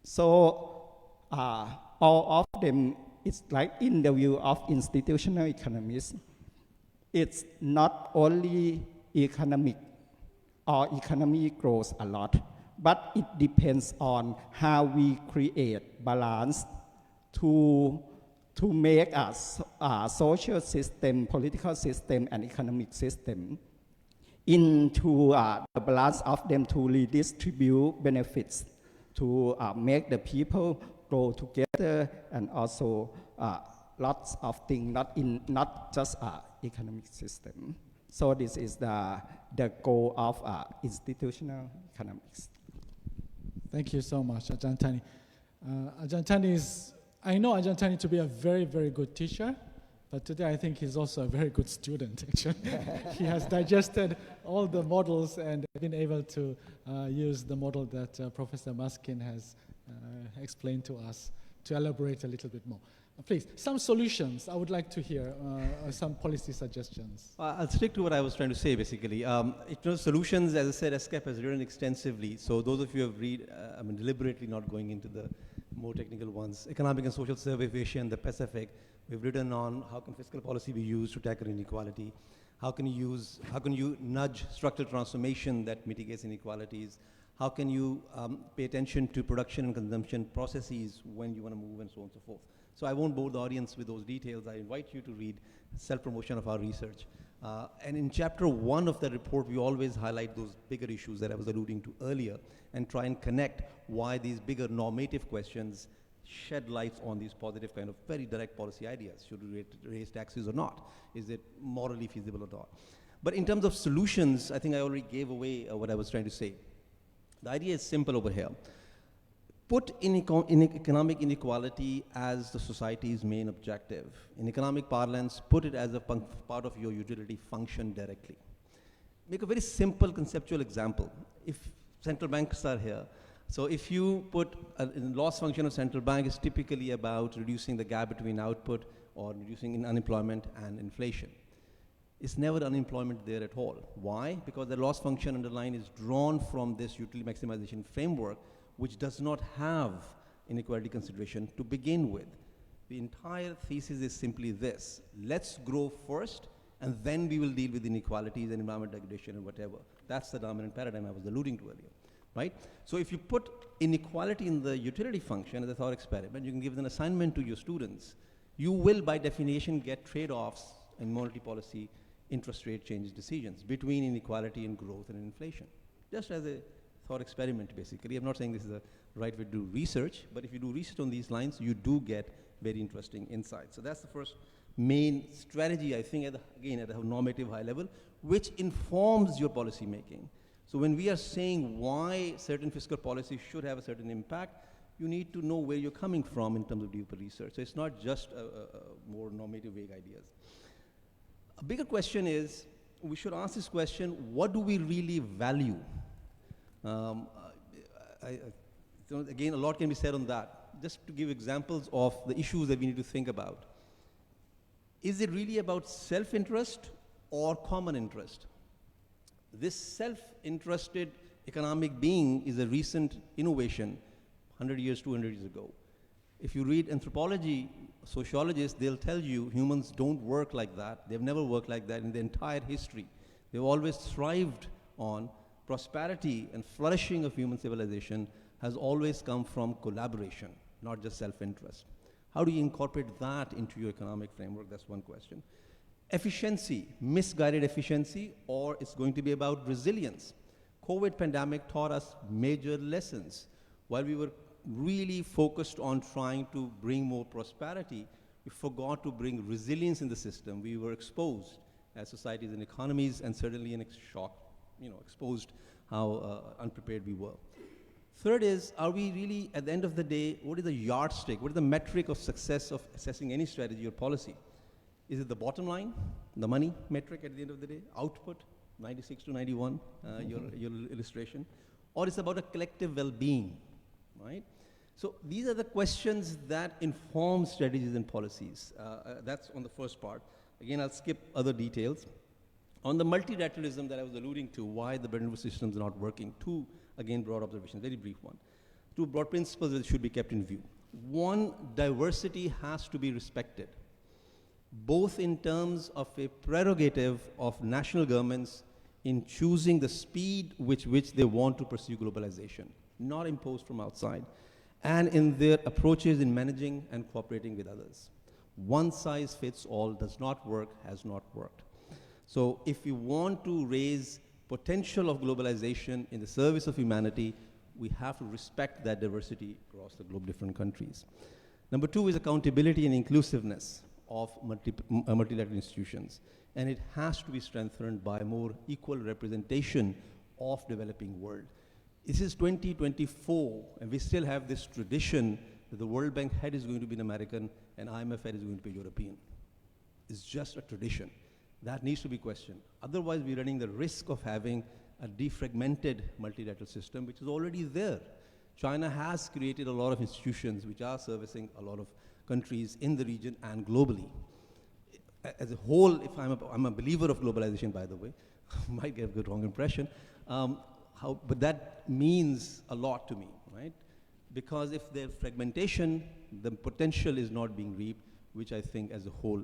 So all of them, it's like in the view of institutional economists, it's not only economic or economy grows a lot, but it depends on how we create balance to make a social system, political system, and economic system into the balance of them to redistribute benefits, to make the people grow together, and also lots of things, not just economic system. So this is the goal of institutional economics. Thank you so much, Ajahn Tani. Ajahn Tani I know Ajahn Tani to be a very, very good teacher, but today I think he's also a very good student, actually. He has digested all the models and been able to use the model that Professor Maskin has explained to us to elaborate a little bit more. Please, some solutions. I would like to hear some policy suggestions. I'll stick to what I was trying to say, basically. Solutions, as I said, ESCAP has written extensively. So those of you who have read, deliberately not going into the more technical ones. Economic and Social Survey of Asia and the Pacific. We've written on how can fiscal policy be used to tackle inequality. How can you nudge structural transformation that mitigates inequalities? How can you pay attention to production and consumption processes when you want to move, and so on and so forth. So I won't bore the audience with those details. I invite you to read self-promotion of our research. And in chapter 1 of the report, we always highlight those bigger issues that I was alluding to earlier and try and connect why these bigger normative questions shed light on these positive kind of very direct policy ideas. Should we raise taxes or not? Is it morally feasible or not? But in terms of solutions, I think I already gave away what I was trying to say. The idea is simple over here. Put economic inequality as the society's main objective. In economic parlance, put it as a part of your utility function directly. Make a very simple conceptual example. If central banks are here, so if you put a loss function of central bank is typically about reducing the gap between output or reducing unemployment and inflation. It's never unemployment there at all. Why? Because the loss function underlying is drawn from this utility maximization framework, which does not have inequality consideration to begin with. The entire thesis is simply this: let's grow first, and then we will deal with inequalities and environmental degradation and whatever. That's the dominant paradigm I was alluding to earlier, right? So if you put inequality in the utility function as a thought experiment, you can give an assignment to your students. You will, by definition, get trade-offs in monetary policy, interest rate change decisions between inequality and growth and inflation, just as a thought experiment, basically. I'm not saying this is the right way to do research, but if you do research on these lines, you do get very interesting insights. So that's the first main strategy, I think, again, at a normative high level, which informs your policy making. So when we are saying why certain fiscal policies should have a certain impact, you need to know where you're coming from in terms of deeper research. So it's not just more normative, vague ideas. A bigger question is, we should ask this question, what do we really value? Again, a lot can be said on that. Just to give examples of the issues that we need to think about. Is it really about self-interest or common interest? This self-interested economic being is a recent innovation, 100 years, 200 years ago. If you read anthropology, sociologists, they'll tell you humans don't work like that. They've never worked like that in their entire history. They've always thrived on prosperity and flourishing of human civilization has always come from collaboration, not just self-interest. How do you incorporate that into your economic framework? That's one question. Efficiency, misguided efficiency, or it's going to be about resilience. COVID pandemic taught us major lessons. While we were really focused on trying to bring more prosperity, we forgot to bring resilience in the system. We were exposed as societies and economies, and certainly in shock, exposed how unprepared we were. Third is, are we really, at the end of the day, what is the yardstick, what is the metric of success of assessing any strategy or policy? Is it the bottom line, the money metric at the end of the day, output, 96 to 91, your illustration, or it's about a collective well-being, right? So these are the questions that inform strategies and policies. That's on the first part. Again, I'll skip other details. On the multilateralism that I was alluding to, why the Bretton Woods system is not working, two, again, broad observations, very brief one. Two broad principles that should be kept in view. One, diversity has to be respected, both in terms of a prerogative of national governments in choosing the speed with which they want to pursue globalization, not imposed from outside, and in their approaches in managing and cooperating with others. One size fits all does not work, has not worked. So if we want to raise potential of globalization in the service of humanity, we have to respect that diversity across the globe, different countries. Number two is accountability and inclusiveness of multilateral institutions. And it has to be strengthened by more equal representation of developing world. This is 2024, and we still have this tradition that the World Bank head is going to be an American and IMF head is going to be European. It's just a tradition. That needs to be questioned. Otherwise, we're running the risk of having a defragmented multilateral system, which is already there. China has created a lot of institutions which are servicing a lot of countries in the region and globally. As a whole, if I'm a believer of globalization, by the way, might get a wrong impression, but that means a lot to me, right? Because if there's fragmentation, the potential is not being reaped, which I think as a whole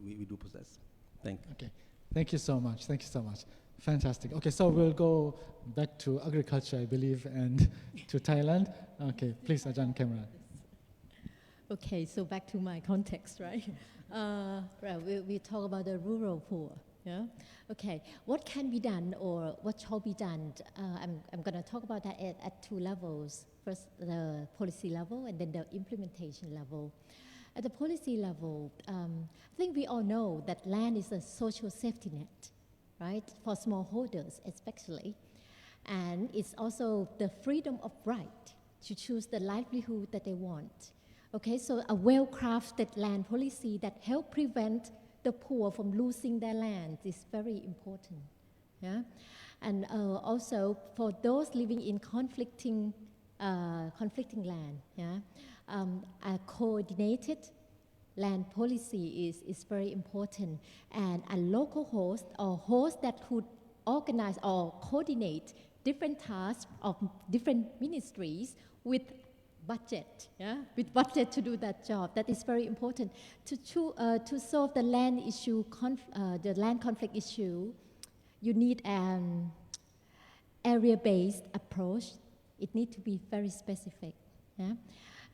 we do possess. Thank you. Okay, thank you so much. Thank you so much. Fantastic. Okay, so we'll go back to agriculture, I believe, and to Thailand. Okay, please, Ajahn Camera. Okay, so back to my context, right? We talk about the rural poor. Yeah. Okay. What can be done, or what shall be done? I'm going to talk about that at two levels. First, the policy level, and then the implementation level. At the policy level, I think we all know that land is a social safety net, right, for smallholders especially. And it's also the freedom of right to choose the livelihood that they want. Okay, so a well-crafted land policy that help prevent the poor from losing their land is very important. Yeah? And also for those living in conflicting land, yeah? A coordinated land policy is very important, and a local host or host that could organize or coordinate different tasks of different ministries with budget, yeah, with budget to do that job. That is very important to solve the land issue, the land conflict issue. You need an area-based approach. It needs to be very specific. Yeah?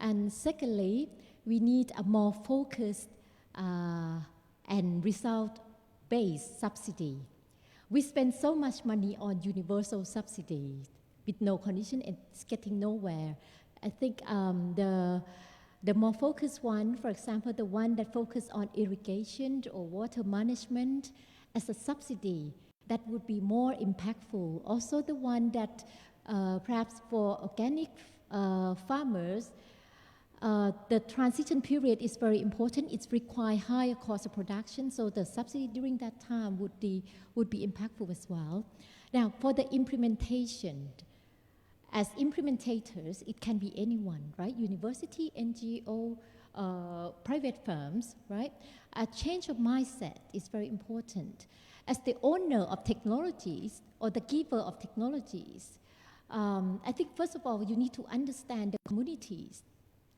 And secondly, we need a more focused and result-based subsidy. We spend so much money on universal subsidy with no condition, and it's getting nowhere. I think the more focused one, for example, the one that focuses on irrigation or water management as a subsidy, that would be more impactful. Also the one that perhaps for organic farmers, the transition period is very important. It requires higher cost of production, so the subsidy during that time would be impactful as well. Now, for the implementation, as implementators, it can be anyone, right? University, NGO, private firms, right? A change of mindset is very important. As the owner of technologies or the giver of technologies, I think first of all, you need to understand the community's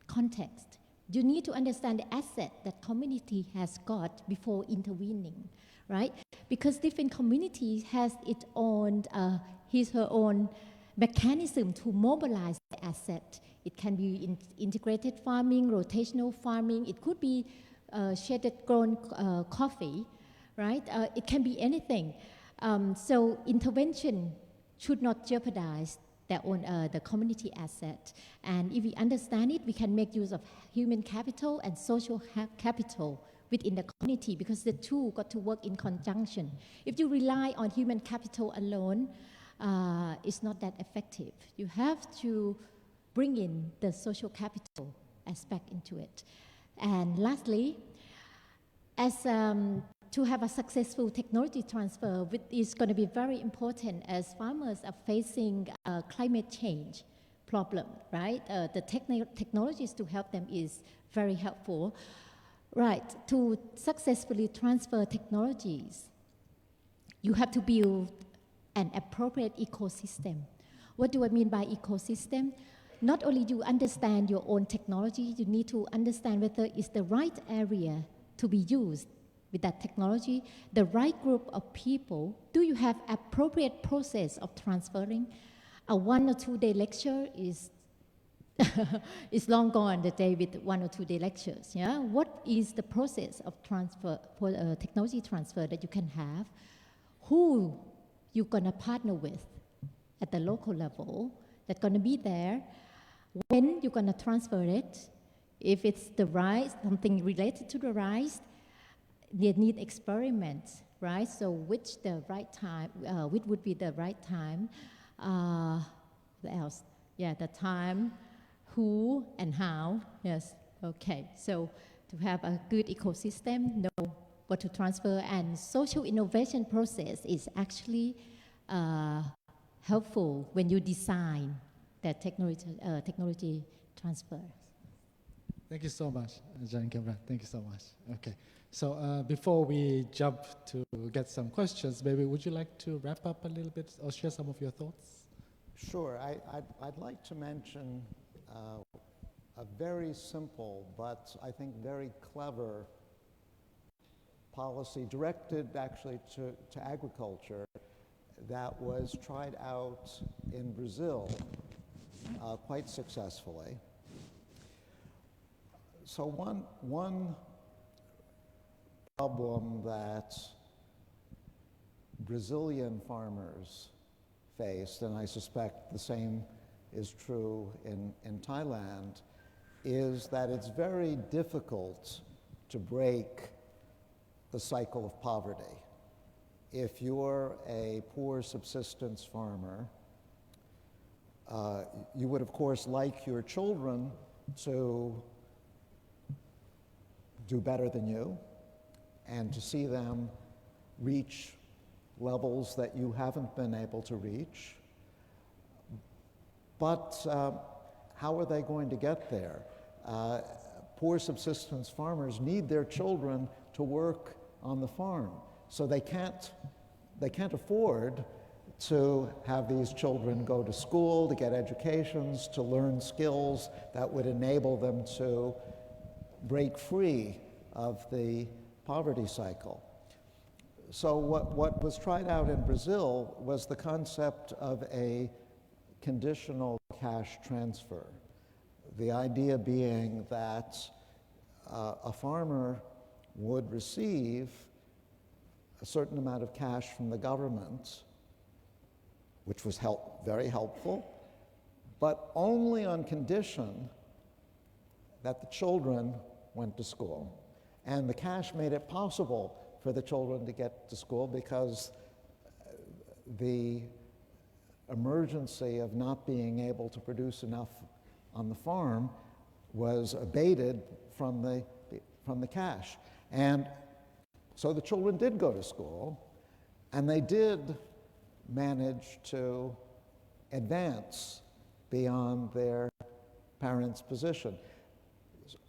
context. You need to understand the asset that community has got before intervening, right? Because different communities has its own, her own mechanism to mobilize the asset. It can be integrated farming, rotational farming. It could be shaded grown coffee, right? It can be anything. So intervention should not jeopardize the community asset. And if we understand it, we can make use of human capital and social capital within the community, because the two got to work in conjunction. If you rely on human capital alone, it's not that effective. You have to bring in the social capital aspect into it. And lastly, as to have a successful technology transfer, which is going to be very important as farmers are facing climate change problem, right? The technologies to help them is very helpful. Right, to successfully transfer technologies, you have to build an appropriate ecosystem. What do I mean by ecosystem? Not only do you understand your own technology, you need to understand whether it's the right area to be used with that technology, the right group of people. Do you have appropriate process of transferring? A 1 or 2 day lecture is it's long gone, the day with 1 or 2 day lectures. Yeah, what is the process of transfer for technology transfer that you can have? Who you're gonna partner with at the local level that's gonna be there? When you're gonna transfer it? If it's the rice, something related to the rice, they need experiments, right? So which the right time? Which would be the right time? What else? Yeah, the time. Who and how, yes, okay. So to have a good ecosystem, know what to transfer, and social innovation process is actually helpful when you design the technology transfer. Thank you so much, Jan Kemra. Thank you so much. Okay, so before we jump to get some questions, maybe would you like to wrap up a little bit or share some of your thoughts? Sure, I'd like to mention a very simple, but I think very clever policy directed actually to agriculture that was tried out in Brazil quite successfully. So one problem that Brazilian farmers faced, and I suspect the same is true in Thailand, is that it's very difficult to break the cycle of poverty. If you're a poor subsistence farmer, you would of course like your children to do better than you and to see them reach levels that you haven't been able to reach. But how are they going to get there? Poor subsistence farmers need their children to work on the farm, so they can't afford to have these children go to school, to get educations, to learn skills that would enable them to break free of the poverty cycle. So what was tried out in Brazil was the concept of a conditional cash transfer. The idea being that a farmer would receive a certain amount of cash from the government, which was very helpful, but only on condition that the children went to school. And the cash made it possible for the children to get to school because the emergency of not being able to produce enough on the farm was abated from the cash. And so the children did go to school, and they did manage to advance beyond their parents' position.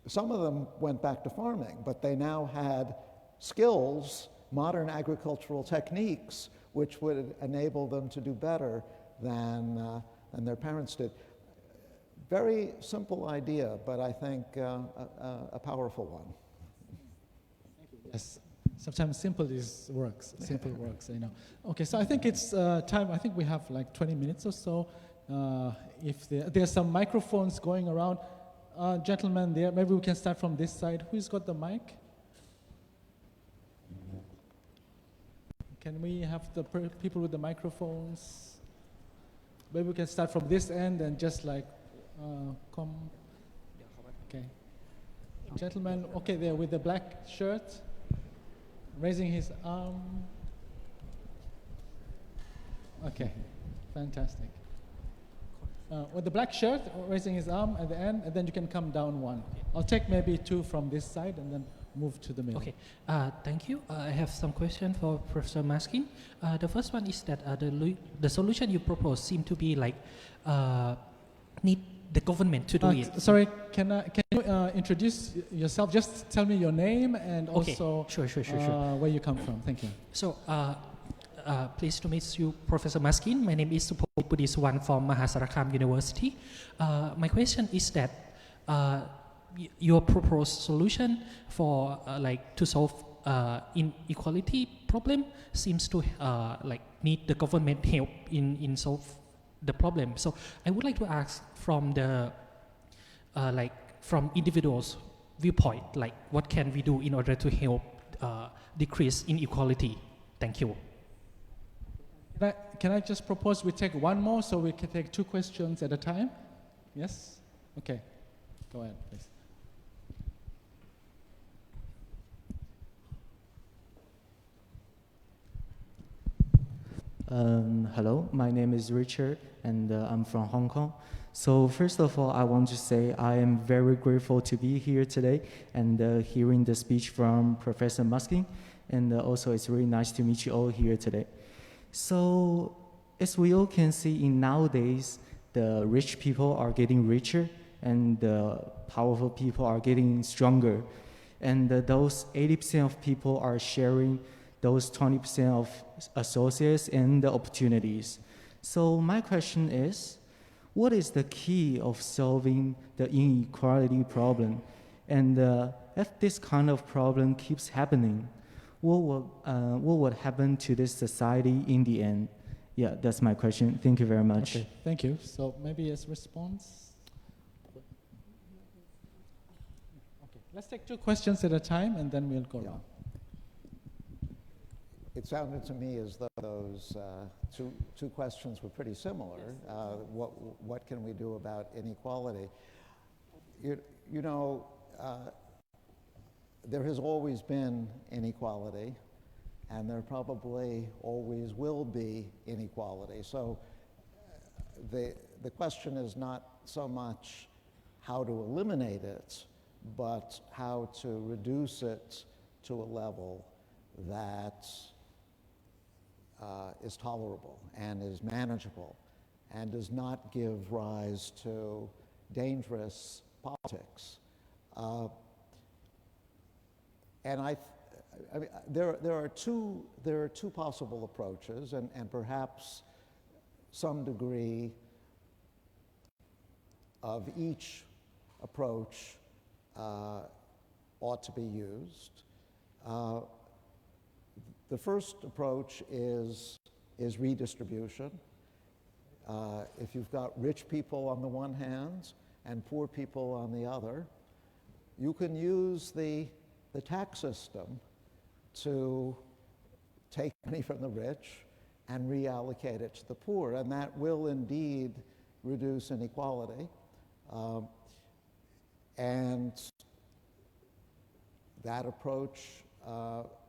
Some of them went back to farming, but they now had skills, modern agricultural techniques, which would enable them to do better than their parents did. Very simple idea, but I think a powerful one. Yes, sometimes simple works. Simple works, you know. Okay, so I think it's time. I think we have like 20 minutes or so. If there's some microphones going around, gentlemen there, maybe we can start from this side. Who's got the mic? Can we have the people with the microphones? Maybe we can start from this end and just like come. Okay. Gentleman, okay, there with the black shirt, raising his arm. Okay, fantastic. With the black shirt, raising his arm at the end, and then you can come down one. I'll take maybe two from this side and then move to the middle. Okay, thank you. I have some questions for Professor Maskin. The first one is that the solution you propose seem to be like need the government to do it. Sorry, can you introduce yourself? Just tell me your name and also sure. where you come from. Thank you. So, pleased to meet you, Professor Maskin. My name is Supodiswan from Mahasarakham University. My question is that your proposed solution for to solve inequality problem seems to need the government help in solve the problem. So I would like to ask from the from individuals' viewpoint, what can we do in order to help decrease inequality? Thank you. Can I just propose we take one more so we can take two questions at a time? Yes? Okay. Go ahead, please. Hello, my name is Richard, and I'm from Hong Kong. So first of all, I want to say I am very grateful to be here today and hearing the speech from Professor Maskin, and also it's really nice to meet you all here today. So as we all can see in nowadays, the rich people are getting richer and the powerful people are getting stronger. And those 80% of people are sharing those 20% of associates and the opportunities. So my question is, what is the key of solving the inequality problem? And if this kind of problem keeps happening, what would happen to this society in the end? Yeah, that's my question. Thank you very much. Okay, thank you. So maybe as response. Okay, let's take two questions at a time and then we'll go on. It sounded to me as though those two questions were pretty similar. What can we do about inequality? You know, there has always been inequality, and there probably always will be inequality. So the question is not so much how to eliminate it, but how to reduce it to a level that is tolerable and is manageable and does not give rise to dangerous politics. And I mean, there are two possible approaches, and perhaps some degree of each approach ought to be used. The first approach is redistribution. If you've got rich people on the one hand and poor people on the other, you can use the tax system to take money from the rich and reallocate it to the poor, and that will indeed reduce inequality. And that approach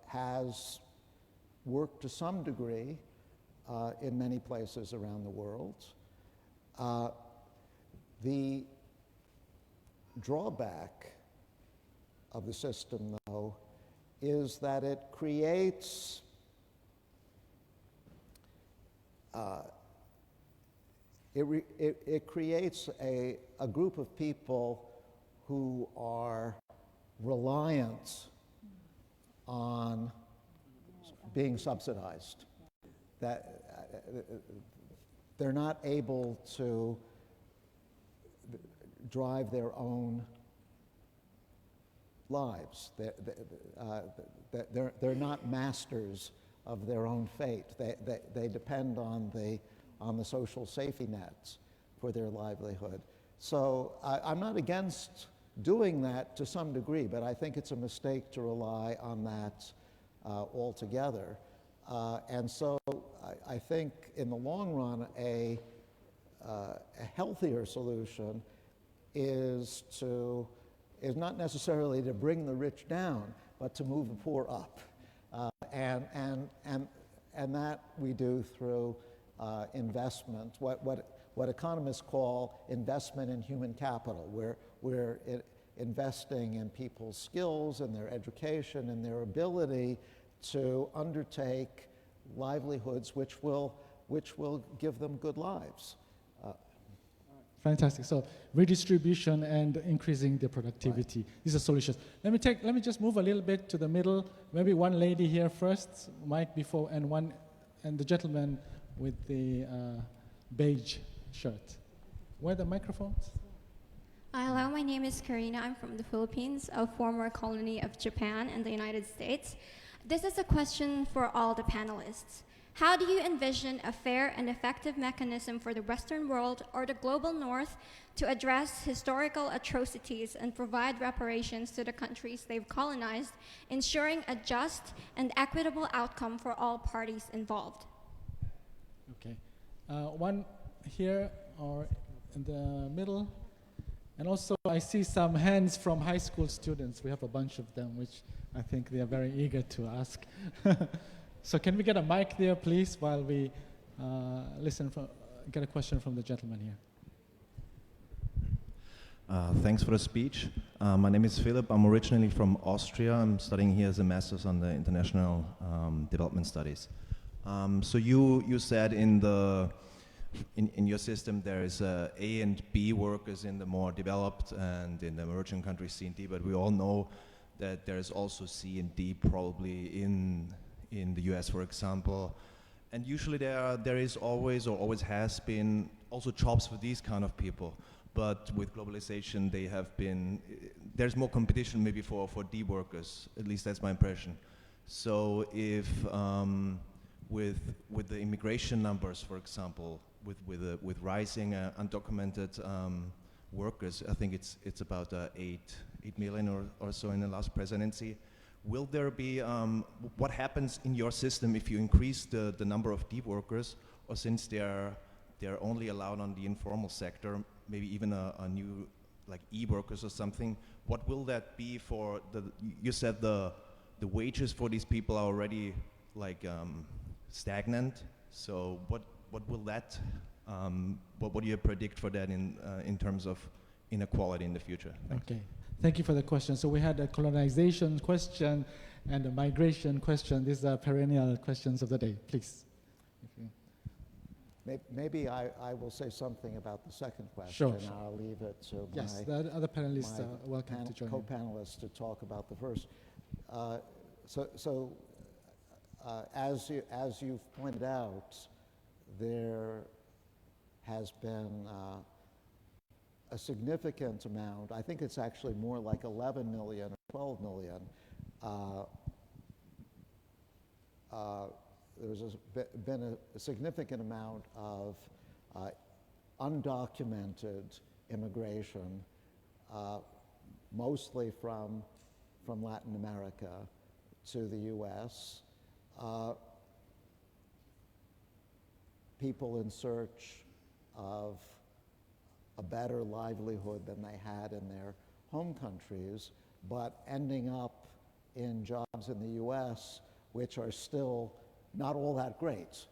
has worked to some degree in many places around the world. The drawback of the system, though, is that it creates it creates a group of people who are reliant on being subsidized, that they're not able to drive their own lives. They're not masters of their own fate. They depend on the social safety nets for their livelihood. So I'm not against doing that to some degree, but I think it's a mistake to rely on that altogether. And so I think in the long run, a healthier solution is not necessarily to bring the rich down, but to move the poor up. And that we do through investment, what economists call investment in human capital, where we're investing in people's skills and their education and their ability to undertake livelihoods which will give them good lives. Fantastic. So redistribution and increasing the productivity. Right. These are solutions. Let me just move a little bit to the middle. Maybe one lady here first, Mike before, and the gentleman with the beige shirt. Where are the microphones? Hello, my name is Karina. I'm from the Philippines, a former colony of Japan and the United States. This is a question for all the panelists. How do you envision a fair and effective mechanism for the Western world or the global North to address historical atrocities and provide reparations to the countries they've colonized, ensuring a just and equitable outcome for all parties involved? Okay. One here or in the middle. And also I see some hands from high school students. We have a bunch of them, which I think they are very eager to ask. So can we get a mic there, please, while we get a question from the gentleman here. Thanks for the speech. My name is Philip. I'm originally from Austria. I'm studying here as a master's on the international development studies. So you said in your system there is A and B workers in the more developed and in the emerging countries, C and D, but we all know that there is also C and D probably in the US, for example. And usually there is always or always has been also jobs for these kind of people. But with globalization, there's more competition maybe for D workers, at least that's my impression. So if with the immigration numbers, for example, with rising undocumented workers, I think it's about 8 million or so in the last presidency. Will there be, what happens in your system if you increase the number of D workers, or since they're only allowed on the informal sector, maybe even a new like e-workers or something, what will that be for you said the wages for these people are already like stagnant, so what will that, what do you predict for that in terms of inequality in the future? Thanks. Okay. Thank you for the question. So we had a colonization question and a migration question. These are perennial questions of the day. Please. Maybe I will say something about the second question. Sure. And I'll leave it to the other panelists are welcome to join. Co-panelists to talk about the first. As you've pointed out, there has been a significant amount, I think it's actually more like 11 million or 12 million. There's been a significant amount of undocumented immigration, mostly from Latin America to the US. People in search of a better livelihood than they had in their home countries, but ending up in jobs in the US which are still not all that great.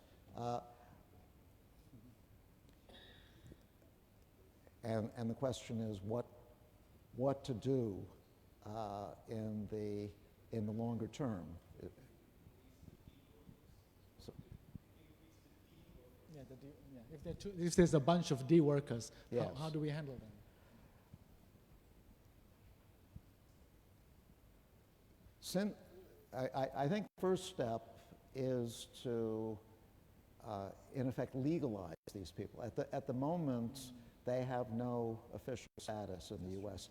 And the question is, what to do in the longer term. So, if there's a bunch of D workers, yes. how do we handle them? I think the first step is to, in effect, legalize these people. At the moment, they have no official status in the U.S.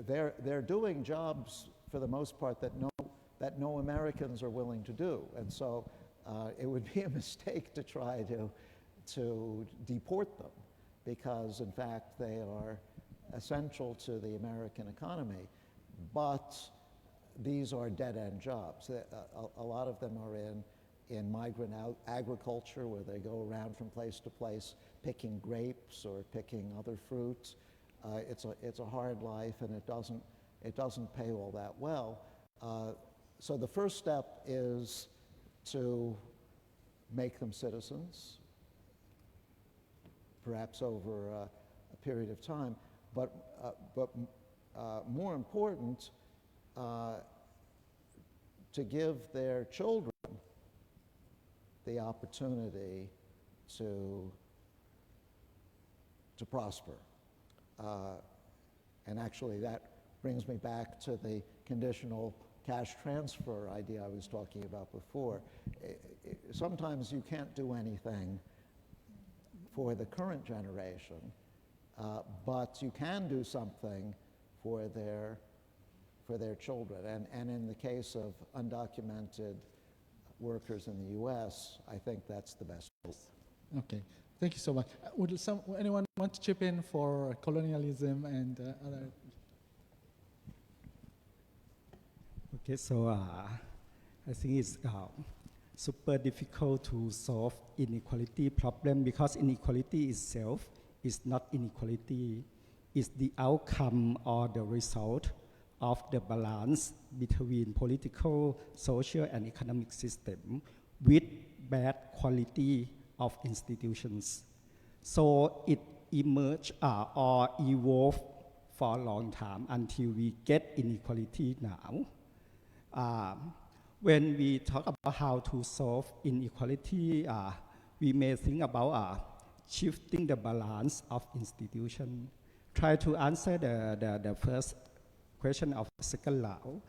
They're doing jobs, for the most part, that no Americans are willing to do. And so it would be a mistake to try to deport them, because, in fact, they are essential to the American economy. But these are dead-end jobs. A lot of them are in migrant agriculture, where they go around from place to place picking grapes or picking other fruits. It's a hard life, and it doesn't pay all that well. So the first step is to make them citizens, perhaps over a period of time. But more important, to give their children the opportunity to prosper. And actually that brings me back to the conditional cash transfer idea I was talking about before. Sometimes you can't do anything for the current generation, but you can do something for their children. And in the case of undocumented workers in the U.S., I think that's the best hope. Okay, thank you so much. Would anyone want to chip in for colonialism and other? Okay, so I think it's super difficult to solve inequality problem, because inequality itself is not inequality. It's the outcome or the result of the balance between political, social, and economic system with bad quality of institutions. So it emerged or evolved for a long time until we get inequality now. When we talk about how to solve inequality, we may think about shifting the balance of institution. Try to answer the first question of the second round.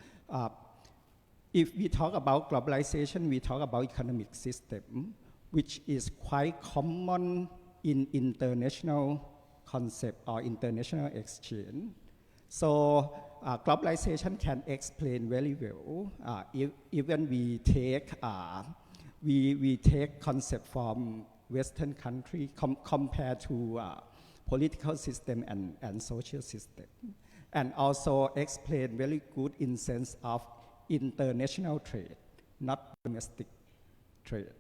If we talk about globalization, we talk about economic system, which is quite common in international concept or international exchange. So globalization can explain very well. Even we take concept from Western country compared to political system and social system, and also explain very good in sense of international trade, not domestic trade.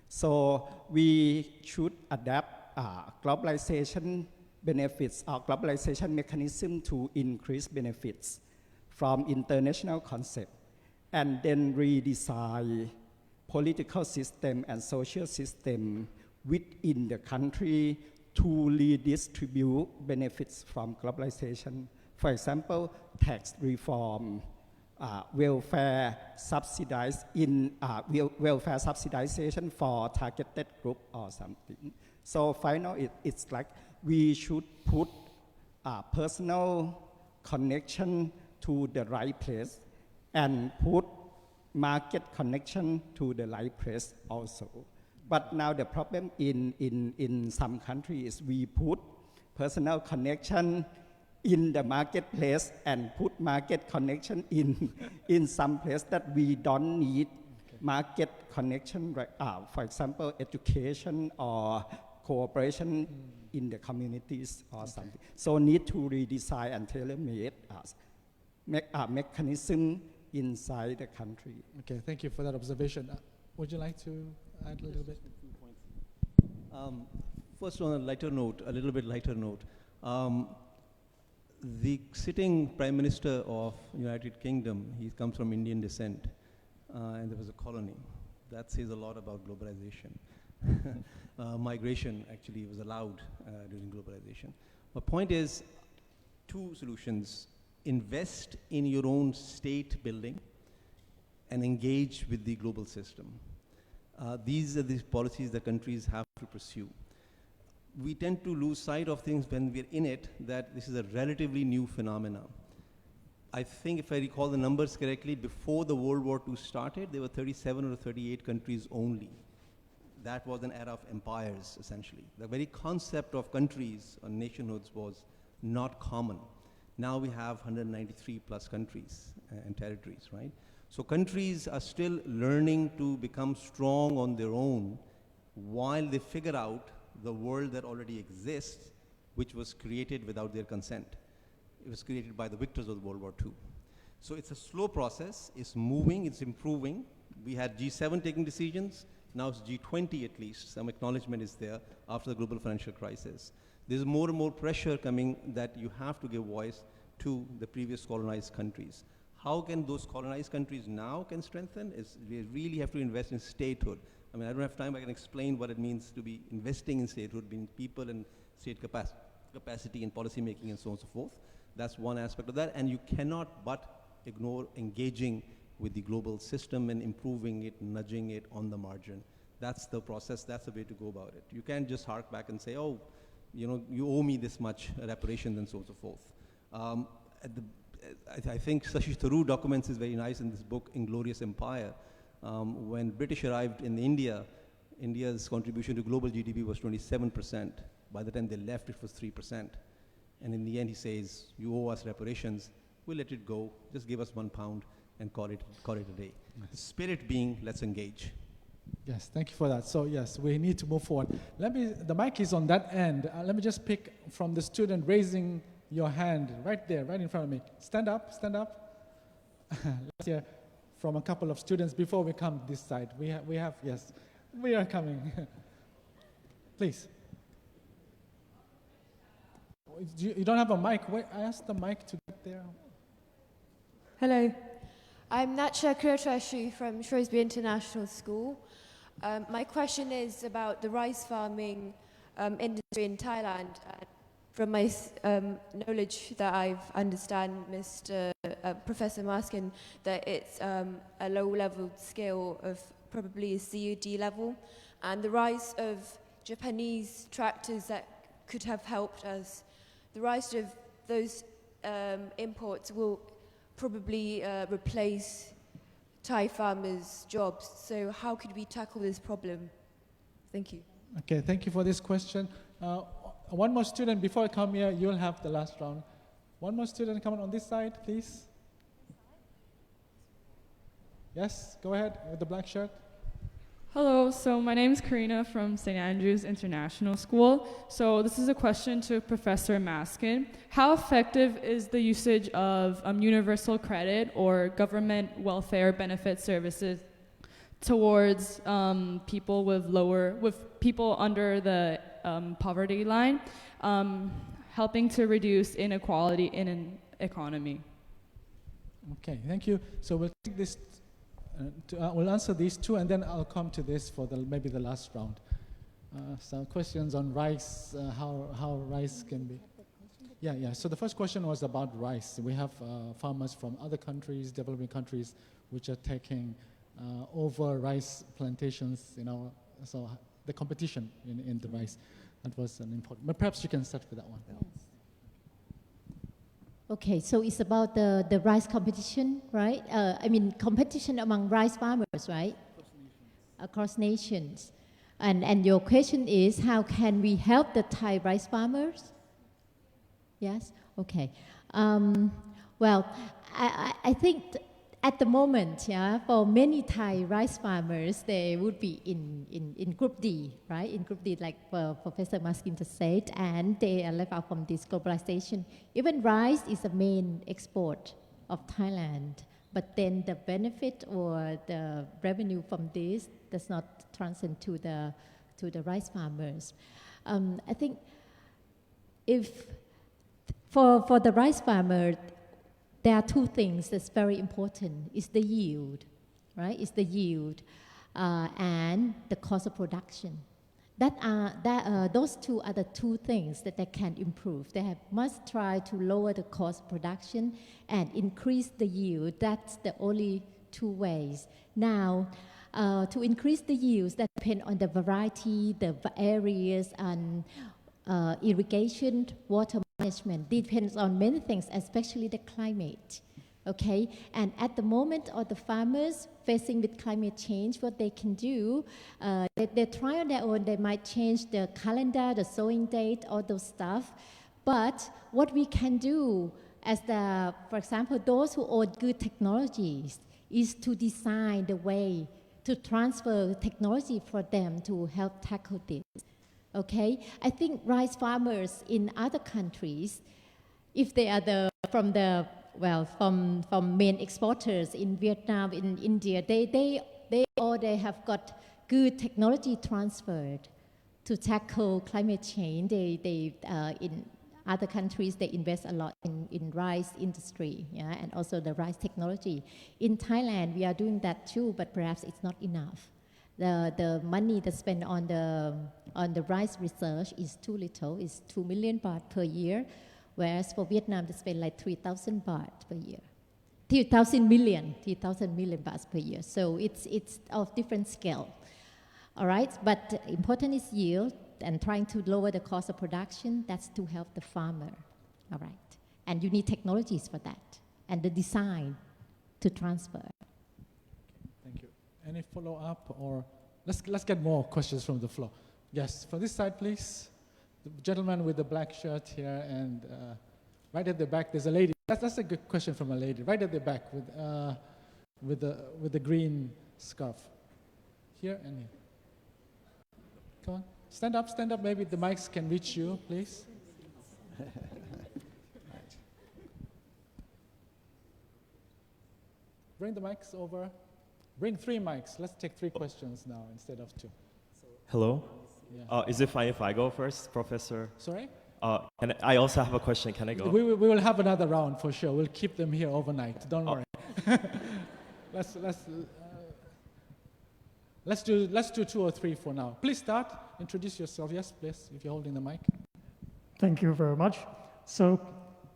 So we should adapt globalization benefits or globalization mechanism to increase benefits from international concept, and then redesign political system and social system within the country to redistribute benefits from globalization. For example, tax reform, welfare welfare subsidization for targeted group or something. So finally, it's like we should put personal connection to the right place and put market connection to the right place also. But now the problem in some countries is we put personal connection in the marketplace and put market connection in some place that we don't need market connection, for example, education or cooperation in the communities or something. So need to redesign and tailor-made mechanism inside the country. Okay, thank you for that observation. Would you like to add a little bit? First, on a little bit lighter note, the sitting Prime Minister of United Kingdom, he comes from Indian descent, and there was a colony. That says a lot about globalization. Migration actually was allowed during globalization. My point is, two solutions: invest in your own state building and engage with the global system. These are the policies that countries have to pursue. We tend to lose sight of things when we're in it, that this is a relatively new phenomenon. I think if I recall the numbers correctly, before the World War II started, there were 37 or 38 countries only. That was an era of empires, essentially. The very concept of countries or nationhoods was not common. Now we have 193 plus countries and territories, right? So countries are still learning to become strong on their own while they figure out the world that already exists, which was created without their consent. It was created by the victors of World War II. So it's a slow process, it's moving, it's improving. We had G7 taking decisions, now it's G20 at least. Some acknowledgement is there after the global financial crisis. There's more and more pressure coming that you have to give voice to the previous colonized countries. How can those colonized countries now can strengthen? Is we really have to invest in statehood. I mean, I don't have time, I can explain what it means to be investing in statehood, being people and state capacity and policy making and so on and so forth. That's one aspect of that, and you cannot but ignore engaging with the global system and improving it, nudging it on the margin. That's the process, that's the way to go about it. You can't just hark back and say, oh, you know, you owe me this much reparations and so on and so forth. I think Shashi Tharoor documents is very nice in this book, Inglorious Empire. When British arrived in India, India's contribution to global GDP was 27%. By the time they left, it was 3%. And in the end, he says, you owe us reparations, we'll let it go, just give us £1 and call it a day. The spirit being, let's engage. Yes, thank you for that. So yes, we need to move forward. The mic is on that end. Let me just pick from the student raising your hand right there, right in front of me. Stand up, stand up. Let's hear from a couple of students before we come this side. We have, yes, we are coming. Please. You don't have a mic. Wait, I asked the mic to get there. Hello. I'm Natcha Kirtrashi from Shrewsbury International School. My question is about the rice farming industry in Thailand. From my knowledge that I understand, Professor Maskin, that it's a low-level scale of probably a CUD level, and the rise of Japanese tractors that could have helped us. The rise of those imports will probably replace Thai farmers' jobs. So how could we tackle this problem? Thank you. Okay, thank you for this question. One more student, before I come here, you'll have the last round. One more student coming on this side, please. Yes, go ahead with the black shirt. Hello, so my name is Karina from St. Andrews International School. So this is a question to Professor Maskin. How effective is the usage of universal credit or government welfare benefit services towards people with people under the poverty line, helping to reduce inequality in an economy? Okay, thank you. So we'll take this. We'll answer these two, and then I'll come to this for maybe the last round. Some questions on rice, how rice can be. Yeah. So the first question was about rice. We have farmers from other countries, developing countries, which are taking over rice plantations. So the competition in the rice, that was an important. But perhaps you can start with that one. Yes. Okay, so it's about the rice competition, right? I mean, competition among rice farmers, right? Across nations. And your question is, how can we help the Thai rice farmers? Yes? Okay. Well, I think at the moment, for many Thai rice farmers, they would be in Group D, right? In Group D, like Professor Maskin just said, and they are left out from this globalization. Even rice is the main export of Thailand, but then the benefit or the revenue from this does not transcend to the rice farmers. I think if for the rice farmer, there are two things that's very important. It's the yield, right? It's the yield and the cost of production. Those two are the two things that they can improve. They must try to lower the cost of production and increase the yield. That's the only two ways. Now, to increase the yields, that depend on the variety, the areas, and irrigation, water management. Depends on many things, especially the climate. Okay, and at the moment, all the farmers facing with climate change, what they can do, they try on their own. They might change the calendar, the sowing date, all those stuff. But what we can do, for example, those who own good technologies, is to design the way to transfer technology for them to help tackle this. Okay, I think rice farmers in other countries, if they are from main exporters in Vietnam, in India, they have got good technology transferred to tackle climate change. In other countries, they invest a lot in rice industry, yeah, and also the rice technology. In Thailand, we are doing that too, but perhaps it's not enough. The money that's spent on the rice research is too little. It's 2 million baht per year. Whereas for Vietnam, they spend like 3,000 baht per year. 3,000 million baht per year. So it's of different scale. All right, but important is yield and trying to lower the cost of production. That's to help the farmer. All right, and you need technologies for that and the design to transfer. Thank you. Any follow-up or let's get more questions from the floor. Yes, from this side, please. The gentleman with the black shirt here, and right at the back, there's a lady. That's a good question from a lady. Right at the back with the green scarf. Here and here. Come on, stand up. Maybe the mics can reach you, please. Bring the mics over. Bring 3 mics. Let's take 3 questions now instead of 2. Hello. Yeah. Is it fine if I go first, Professor? Sorry? And I also have a question. Can I go? We will have another round for sure. We'll keep them here overnight. Don't worry. Let's do 2 or 3 for now. Please start. Introduce yourself. Yes, please, if you're holding the mic. Thank you very much. So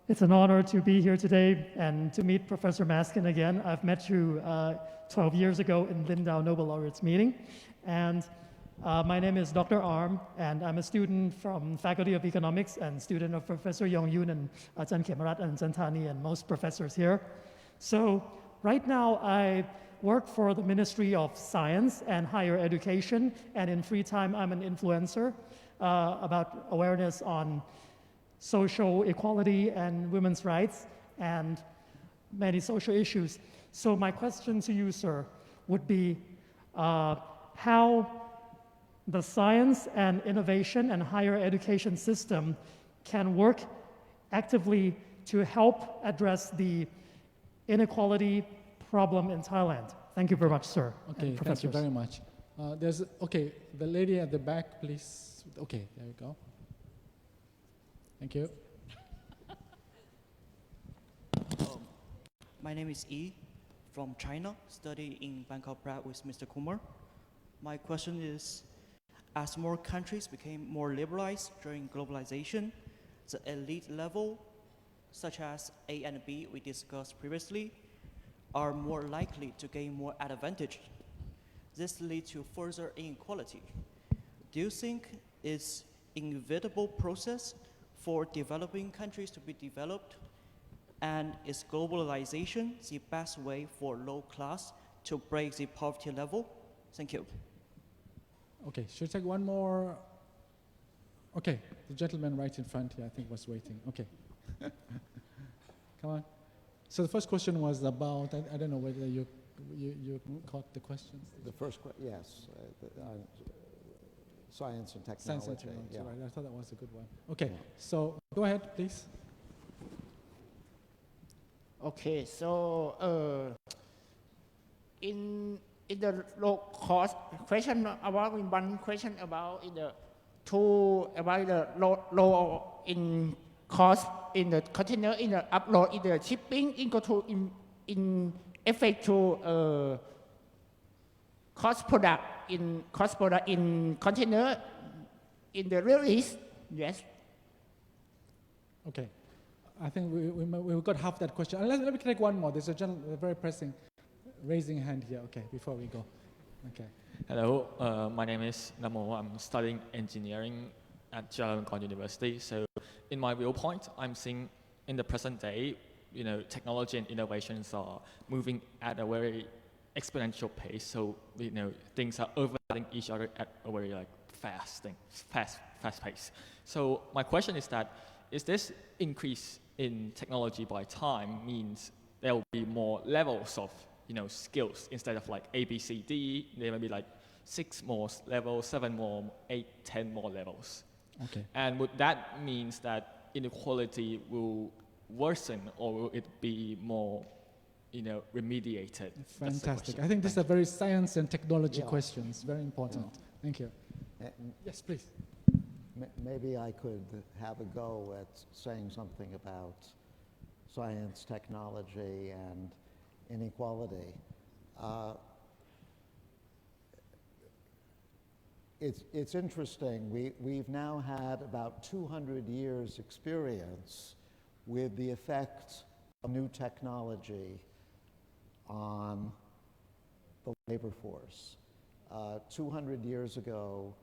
it's an honor to be here today and to meet Professor Maskin again. I've met you 12 years ago in Lindau Nobel Laureates meeting. And my name is Dr. Arm, and I'm a student from Faculty of Economics and student of Professor Yong Yoon and Ajahn Khemarat and Ajahn Thani and most professors here. So right now I work for the Ministry of Science and Higher Education, and in free time I'm an influencer about awareness on social equality and women's rights and many social issues. So my question to you, sir, would be how the science and innovation and higher education system can work actively to help address the inequality problem in Thailand. Thank you very much, sir. Okay, thank you very much. The lady at the back, please. Okay, there we go. Thank you. My name is Yi from China, study in Bangkok with Mr. Kumar. My question is, as more countries became more liberalized during globalization, the elite level, such as A and B we discussed previously, are more likely to gain more advantage. This leads to further inequality. Do you think it's an inevitable process for developing countries to be developed? And is globalization the best way for low class to break the poverty level? Thank you. Okay, should we take one more? Okay, the gentleman right in front here, I think, was waiting. Okay. Come on. So the first question was about, I don't know whether you caught the questions. The first question, yes. Science and technology. Science and technology, yeah. right. I thought that was a good one. Okay, so go ahead, please. Okay, so in the low cost question about one question about the low in cost in the container in the upload in the shipping in effect to cost product in container in the Middle East. Yes. Okay. I think we've got half that question. Let me take one more. There's a gentleman, very pressing, raising hand here. Okay, before we go. Okay. Hello, my name is Namo. I'm studying engineering at Chulalongkorn University. So in my viewpoint, I'm seeing in the present day, technology and innovations are moving at a very exponential pace. So, things are overlapping each other at a very fast pace. So my question is that, is this increase in technology by time means there will be more levels of skills instead of A, B, C, D, there may be 6 more levels, 7 more, 8, 10 more levels. Okay. And would that means that inequality will worsen, or will it be more remediated? Fantastic. I think these are very science and technology questions, very important. Thank you. Yes, please. Maybe I could have a go at saying something about science, technology, and inequality. It's interesting. We've now had about 200 years experience with the effect of new technology on the labor force. 200 years ago,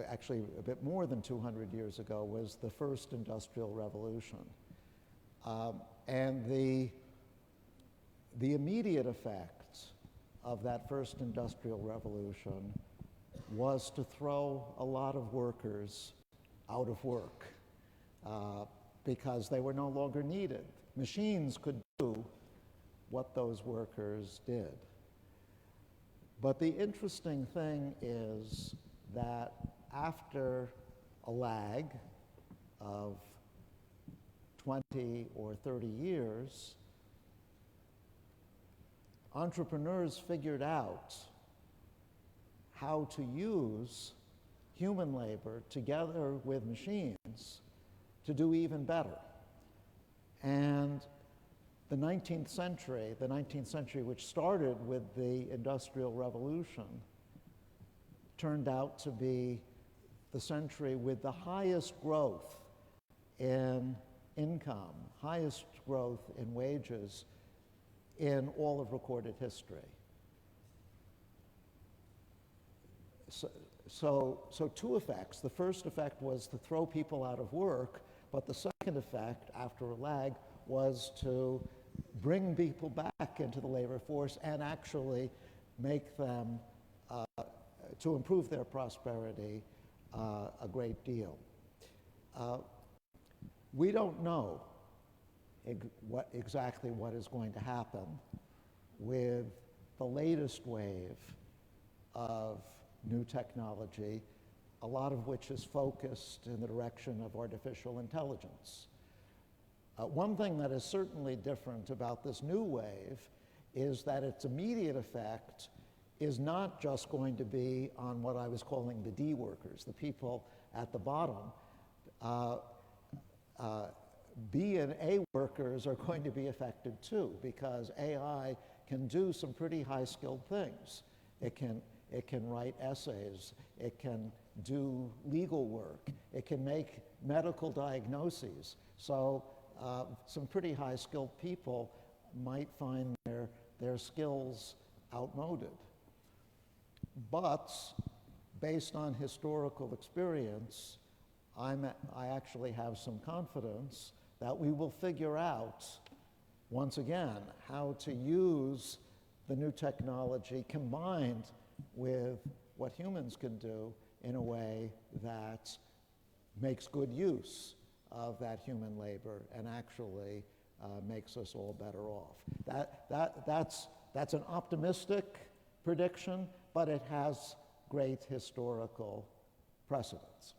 actually a bit more than 200 years ago, was the first industrial revolution. And the immediate effect of that first industrial revolution was to throw a lot of workers out of work because they were no longer needed. Machines could do what those workers did. But the interesting thing is that after a lag of 20 or 30 years, entrepreneurs figured out how to use human labor together with machines to do even better. And the 19th century, which started with the Industrial Revolution, turned out to be the century with the highest growth in income, highest growth in wages in all of recorded history. So two effects. The first effect was to throw people out of work, but the second effect, after a lag, was to bring people back into the labor force and actually make them, to improve their prosperity a great deal. We don't know exactly what is going to happen with the latest wave of new technology, a lot of which is focused in the direction of artificial intelligence. One thing that is certainly different about this new wave is that its immediate effect is not just going to be on what I was calling the D workers, the people at the bottom. B and A workers are going to be affected too, because AI can do some pretty high-skilled things. It can write essays, it can do legal work, it can make medical diagnoses. So some pretty high-skilled people might find their skills outmoded. But based on historical experience, I actually have some confidence that we will figure out, once again, how to use the new technology combined with what humans can do in a way that makes good use of that human labor and actually makes us all better off. That's an optimistic prediction, but it has great historical precedence.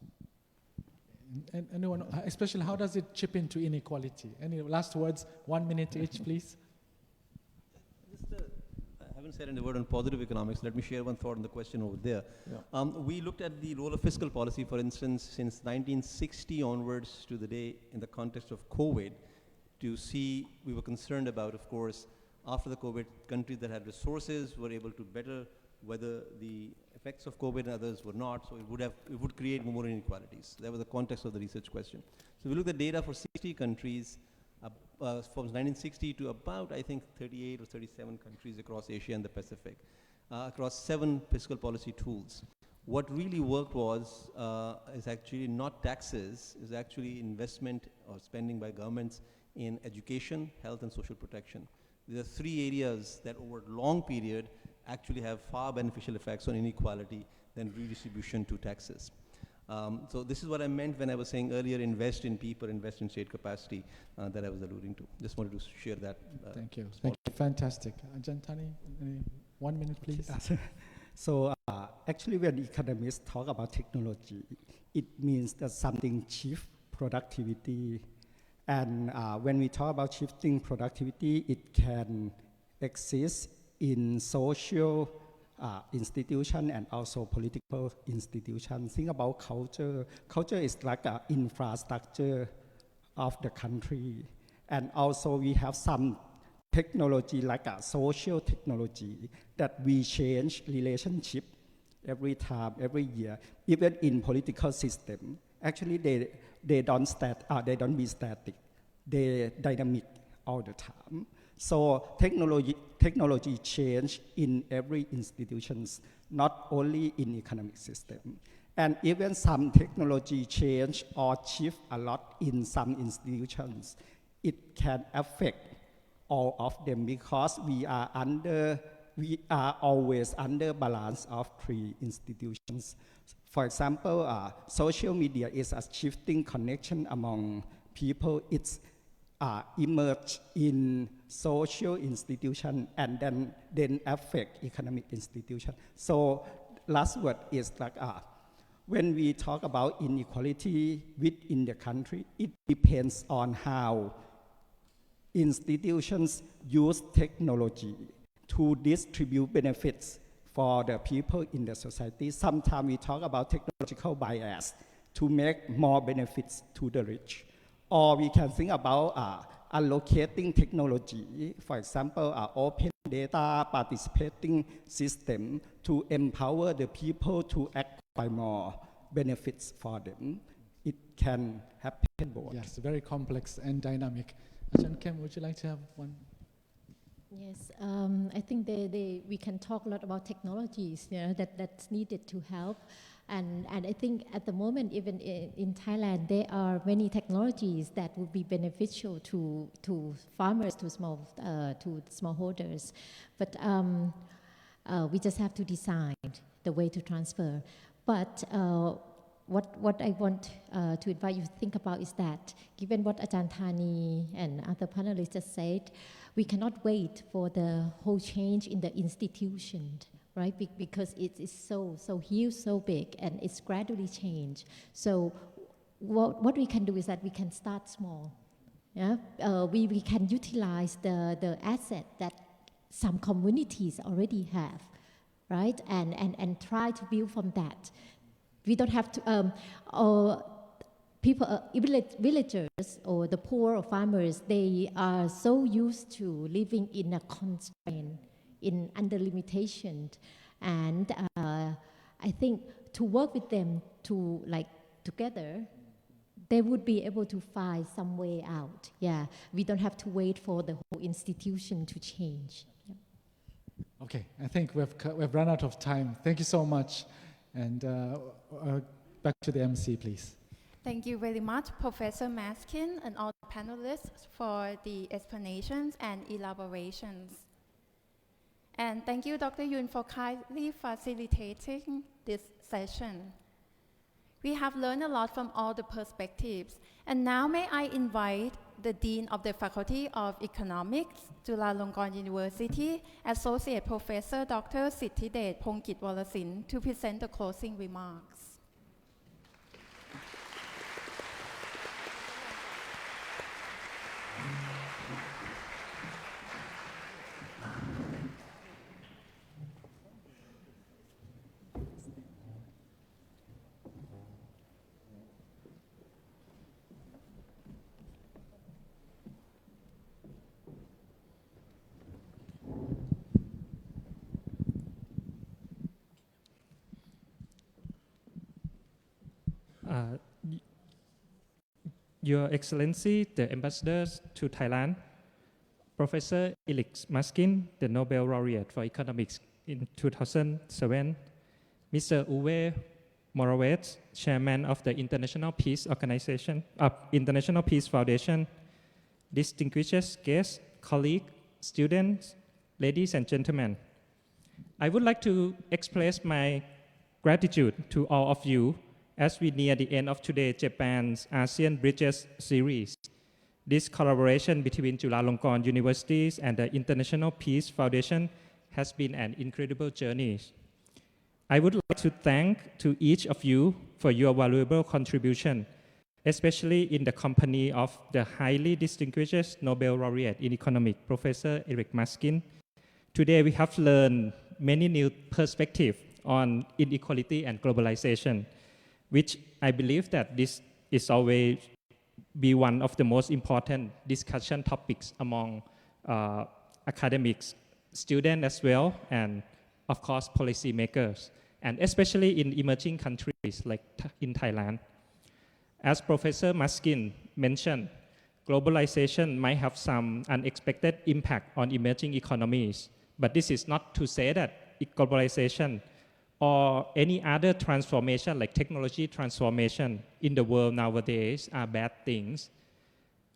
And anyone, especially how does it chip into inequality? Any last words, 1 minute each, please? I haven't said any word on positive economics. Let me share one thought on the question over there. Yeah. We looked at the role of fiscal policy, for instance, since 1960 onwards to the day in the context of COVID, to see, we were concerned about, of course, after the COVID, countries that had resources were able to better weather the effects of COVID and others were not, so it would create more inequalities. That was the context of the research question. So we looked at data for 60 countries from 1960 to about, I think, 38 or 37 countries across Asia and the Pacific, across 7 fiscal policy tools. What really worked is actually not taxes, is actually investment or spending by governments in education, health, and social protection. There are 3 areas that over a long period actually have far beneficial effects on inequality than redistribution to taxes. So this is what I meant when I was saying earlier, invest in people, invest in state capacity that I was alluding to. Just wanted to share that. Thank you. Thank you. Fantastic. Jantani, 1 minute, please. So actually, when economists talk about technology, it means that something shifts productivity. And when we talk about shifting productivity, it can exist in social institution and also political institutions. Think about culture. Culture is like an infrastructure of the country. And also we have some technology like a social technology that we change relationship every time, every year. Even in political system, actually they don't be static. They dynamic all the time. So technology change in every institutions, not only in economic system. And even some technology change or shift a lot in some institutions, it can affect all of them because we are always under balance of 3 institutions. For example, social media is a shifting connection among people. It's emerge in social institution and then affect economic institution. So last word is like when we talk about inequality within the country, it depends on how institutions use technology to distribute benefits for the people in the society. Sometimes we talk about technological bias to make more benefits to the rich. Or we can think about allocating technology, for example, open data participating system to empower the people to acquire more benefits for them. It can happen both. Yes, very complex and dynamic. Ajahn Kem, would you like to have one? Yes, I think we can talk a lot about technologies that's needed to help. And I think at the moment, even in Thailand, there are many technologies that would be beneficial to farmers, to smallholders. But we just have to decide the way to transfer. But what I want to invite you to think about is that, given what Ajahn Thani and other panelists just said, we cannot wait for the whole change in the institution, right? Because it is so huge, so big, and it's gradually changed. So what we can do is that we can start small. Yeah? We can utilize the asset that some communities already have, right? And try to build from that. We don't have to, people, villagers or the poor or farmers, they are so used to living in a constraint, under limitation. And I think to work with them together, they would be able to find some way out. Yeah, we don't have to wait for the whole institution to change. Yeah. Okay, I think we've run out of time. Thank you so much. And back to the MC, please. Thank you very much, Professor Maskin and all the panelists for the explanations and elaborations. And thank you, Dr. Yun, for kindly facilitating this session. We have learned a lot from all the perspectives. And now may I invite the Dean of the Faculty of Economics, Chulalongkorn University, Associate Professor Dr. Sithidet Pongkit Warasin, to present the closing remarks. Your Excellency, the ambassadors to Thailand, Professor Uwe Maskin, the Nobel Laureate for Economics in 2007, Mr. Uwe Morawetz, Chairman of the International Peace Organization, International Peace Foundation, distinguished guests, colleagues, students, ladies and gentlemen. I would like to express my gratitude to all of you as we near the end of today's Japan's ASEAN Bridges series. This collaboration between Chulalongkorn University and the International Peace Foundation has been an incredible journey. I would like to thank to each of you for your valuable contribution, especially in the company of the highly distinguished Nobel Laureate in Economics, Professor Uwe Maskin. Today we have learned many new perspectives on inequality and globalization, which I believe that this is always be one of the most important discussion topics among academics, students as well, and of course policymakers, and especially in emerging countries like in Thailand. As Professor Maskin mentioned, globalization might have some unexpected impact on emerging economies, but this is not to say that globalization or any other transformation like technology transformation in the world nowadays are bad things.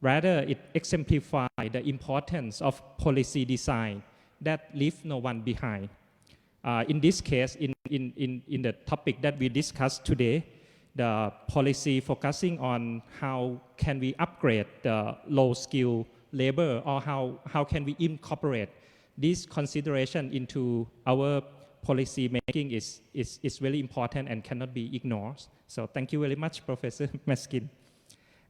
Rather, it exemplifies the importance of policy design that leaves no one behind. In this case, in the topic that we discussed today, the policy focusing on how can we upgrade the low-skilled labor, or how can we incorporate this consideration into our policy making is really important and cannot be ignored. So thank you very much, Professor Maskin.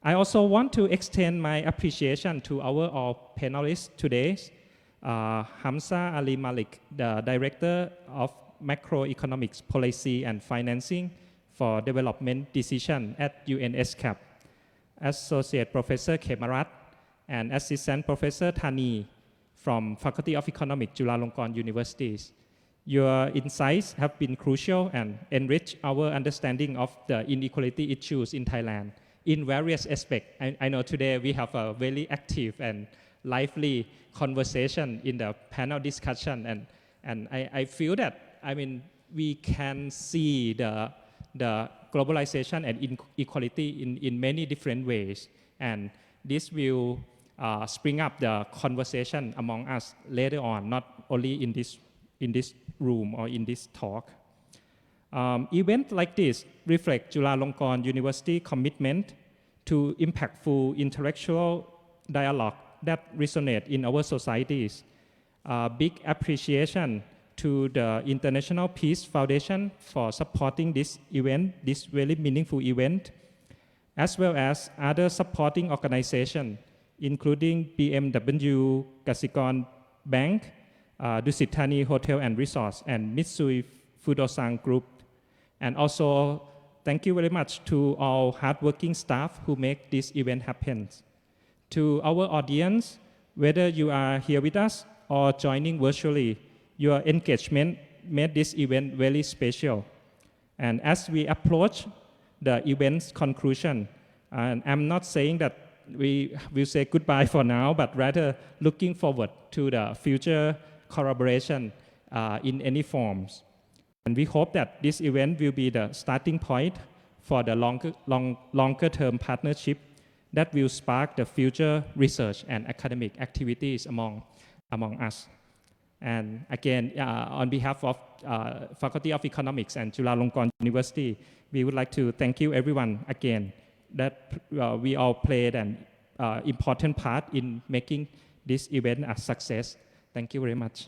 I also want to extend my appreciation to our all panelists today. Hamza Ali Malik, the Director of Macroeconomics Policy and Financing for Development Decision at UNESCAP, Associate Professor Kemarat, and Assistant Professor Thani from Faculty of Economics, Chulalongkorn University. Your insights have been crucial and enriched our understanding of the inequality issues in Thailand in various aspects. I know today we have a very active and lively conversation in the panel discussion, and I feel that, I mean, we can see the globalization and inequality in many different ways, and this will spring up the conversation among us later on, not only in this room or in this talk. Events like this reflect Chulalongkorn University commitment to impactful intellectual dialogue that resonate in our societies. Big appreciation to the International Peace Foundation for supporting this event, this very meaningful event, as well as other supporting organizations, including BMW, Kasikorn Bank, Dusit Thani Hotel and Resorts, and Mitsui Fudosan Group. And also, thank you very much to all hardworking staff who make this event happen. To our audience, whether you are here with us or joining virtually, your engagement made this event very special. And as we approach the event's conclusion, and I'm not saying that we will say goodbye for now, but rather looking forward to the future collaboration in any forms. And we hope that this event will be the starting point for the longer term partnership that will spark the future research and academic activities among us. And again, on behalf of Faculty of Economics and Chulalongkorn University, we would like to thank you everyone again that we all played an important part in making this event a success. Thank you very much.